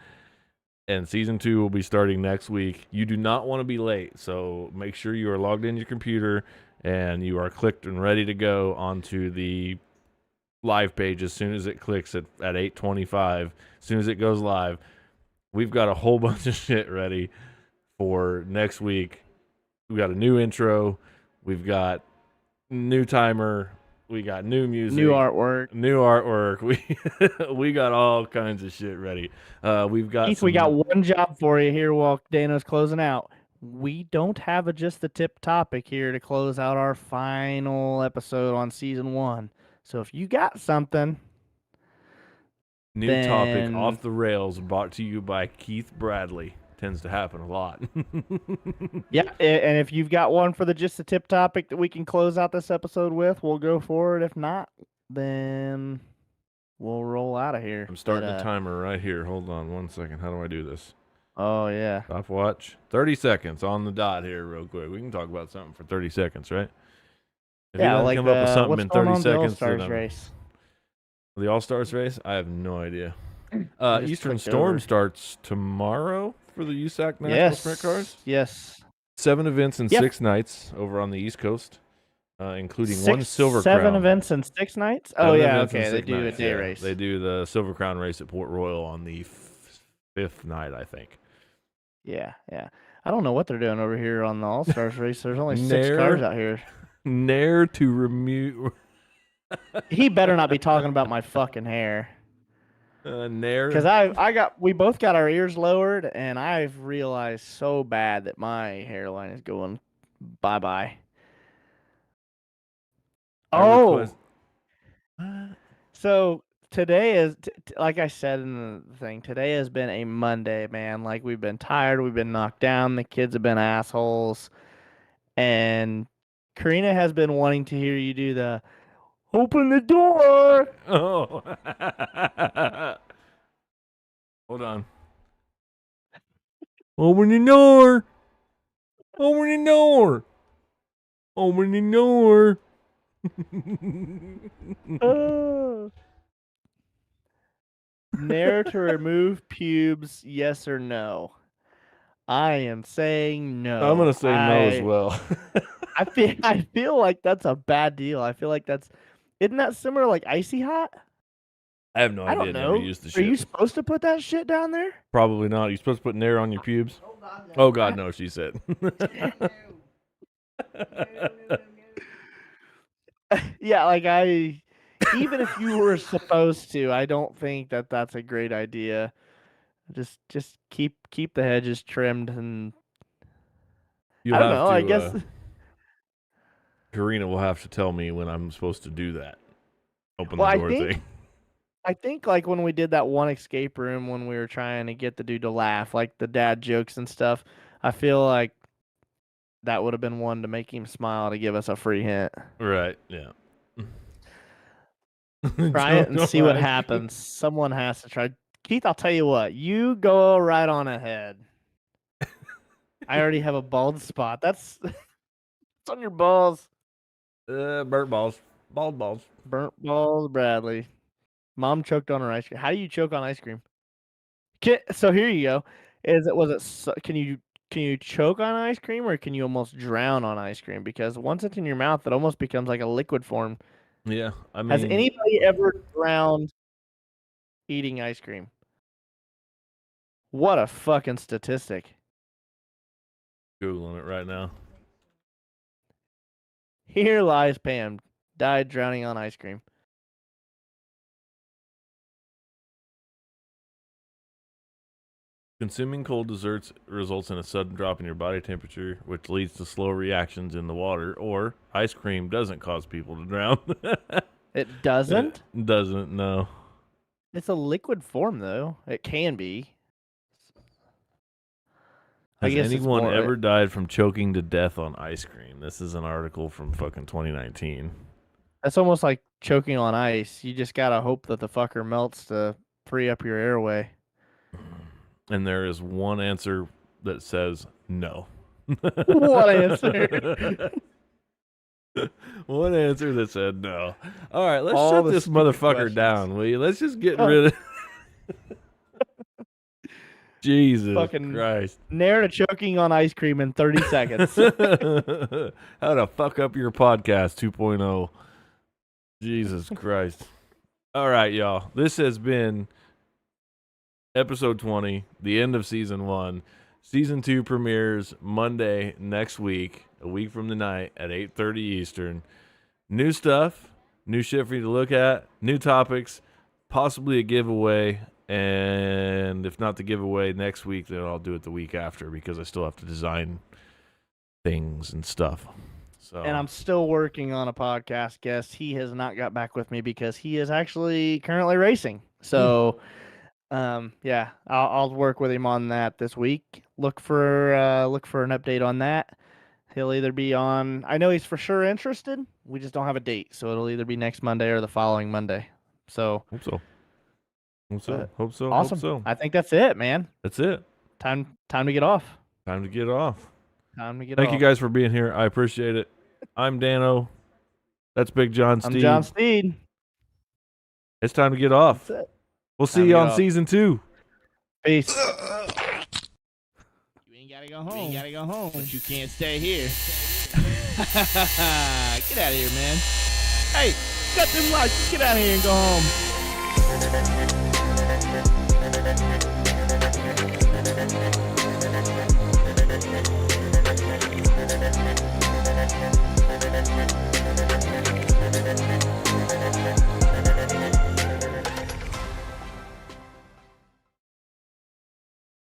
And season 2 will be starting next week. You do not want to be late, so make sure you are logged in your computer and you are clicked and ready to go onto the live page as soon as it clicks at 8:25. As soon as it goes live, we've got a whole bunch of shit ready for next week. We got a new intro. We've got new timer. We got new music, new artwork. We got all kinds of shit ready. We've got Keith, we got one job for you here while Dano's closing out. We don't have a just the tip topic here to close out our final episode on season 1. So if you got something, new topic off the rails, brought to you by Keith Bradley. Tends to happen a lot. Yeah, and if you've got one for the just the tip topic that we can close out this episode with, we'll go for it. If not, then we'll roll out of here. I'm starting the timer right here. Hold on 1 second. How do I do this? Oh, yeah. Stopwatch. 30 seconds on the dot here real quick. We can talk about something for 30 seconds, right? If you like come up with something in 30 seconds. The All-Stars race. The All-Stars race? I have no idea. I just Eastern clicked Storm over. starts tomorrow for the USAC National Yes. Sprint Cars. Yes. 7 events and Yep. 6 nights over on the East Coast, including 1 Six, Silver 7 Crown. events and 6 nights? Oh, 7 yeah, events and okay. They 6 do nights, a day yeah. race. They do the Silver Crown race at Port Royal on the 5th night, I think. Yeah, yeah. I don't know what they're doing over here on the All-Stars race. There's only 6 Nair. cars out here. Nair to remute. He better not be talking about my fucking hair. Nair. Because we both got our ears lowered, and I've realized so bad that my hairline is going bye-bye. So today is, like I said in the thing, today has been a Monday, man. Like, we've been tired, we've been knocked down, the kids have been assholes, and Karina has been wanting to hear you do the open the door. Oh. Hold on. Open the door. Open the door. Open the door. Nair to remove pubes, yes or no? I am saying no. I'm gonna say no as well. I feel like that's a bad deal. I feel like isn't that similar like Icy Hot? I have no I idea. don't Never know. used the Are shit. you supposed to put that shit down there? Probably not. You're supposed to put Nair on your pubes? Oh God, no, she said. Yeah, like even if you were supposed to, I don't think that that's a great idea. Just keep the hedges trimmed, and You'll I don't have know. to, I guess Karina will have to tell me when I'm supposed to do that. Open Well, the door thing. I think like when we did that one escape room when we were trying to get the dude to laugh, like the dad jokes and stuff, I feel like that would have been one to make him smile to give us a free hint. Right, yeah. Try it and see what happens. Someone has to try. Keith, I'll tell you what. You go right on ahead. I already have a bald spot. That's it's on your balls. Burnt balls. Bald balls. Burnt balls, Bradley. Mom choked on her ice cream. How do you choke on ice cream? So here you go. Can you choke on ice cream, or can you almost drown on ice cream? Because once it's in your mouth, it almost becomes like a liquid form. Yeah, I mean, Has anybody ever drowned eating ice cream? What a fucking statistic. Googling it right now. Here lies Pam, died drowning on ice cream. Consuming cold desserts results in a sudden drop in your body temperature, which leads to slow reactions in the water, or ice cream doesn't cause people to drown. It doesn't? It doesn't, no. It's a liquid form, though. It can be. Has anyone ever died from choking to death on ice cream? This is an article from fucking 2019. That's almost like choking on ice. You just gotta hope that the fucker melts to free up your airway. And there is one answer that says no. What answer? One answer that said no. All right, let's All shut the this stupid motherfucker questions. down, will you? Let's just get rid of Jesus Fucking Christ. Nair to choking on ice cream in 30 seconds. How to fuck up your podcast 2.0. Jesus Christ. All right, y'all. This has been episode 20, the end of season 1. Season 2 premieres Monday next week, a week from tonight at 8:30 Eastern. New stuff, new shit for you to look at, new topics, possibly a giveaway, and if not the giveaway next week, then I'll do it the week after because I still have to design things and stuff. So. And I'm still working on a podcast guest. He has not got back with me because he is actually currently racing. So, yeah, I'll work with him on that this week. Look for an update on that. He'll either be on. I know he's for sure interested. We just don't have a date, so it'll either be next Monday or the following Monday. So Hope so. Hope so. Awesome. Hope so. I think that's it, man. That's it. Time to get off. Time to get off. Thank you guys for being here. I appreciate it. I'm Dano. That's Big John Steed. I'm John Steed. It's time to get off. That's it. We'll see you on season 2. Peace. You ain't gotta go home. But you can't stay here. Get out of here, man. Hey, cut them lights. Get out of here and go home.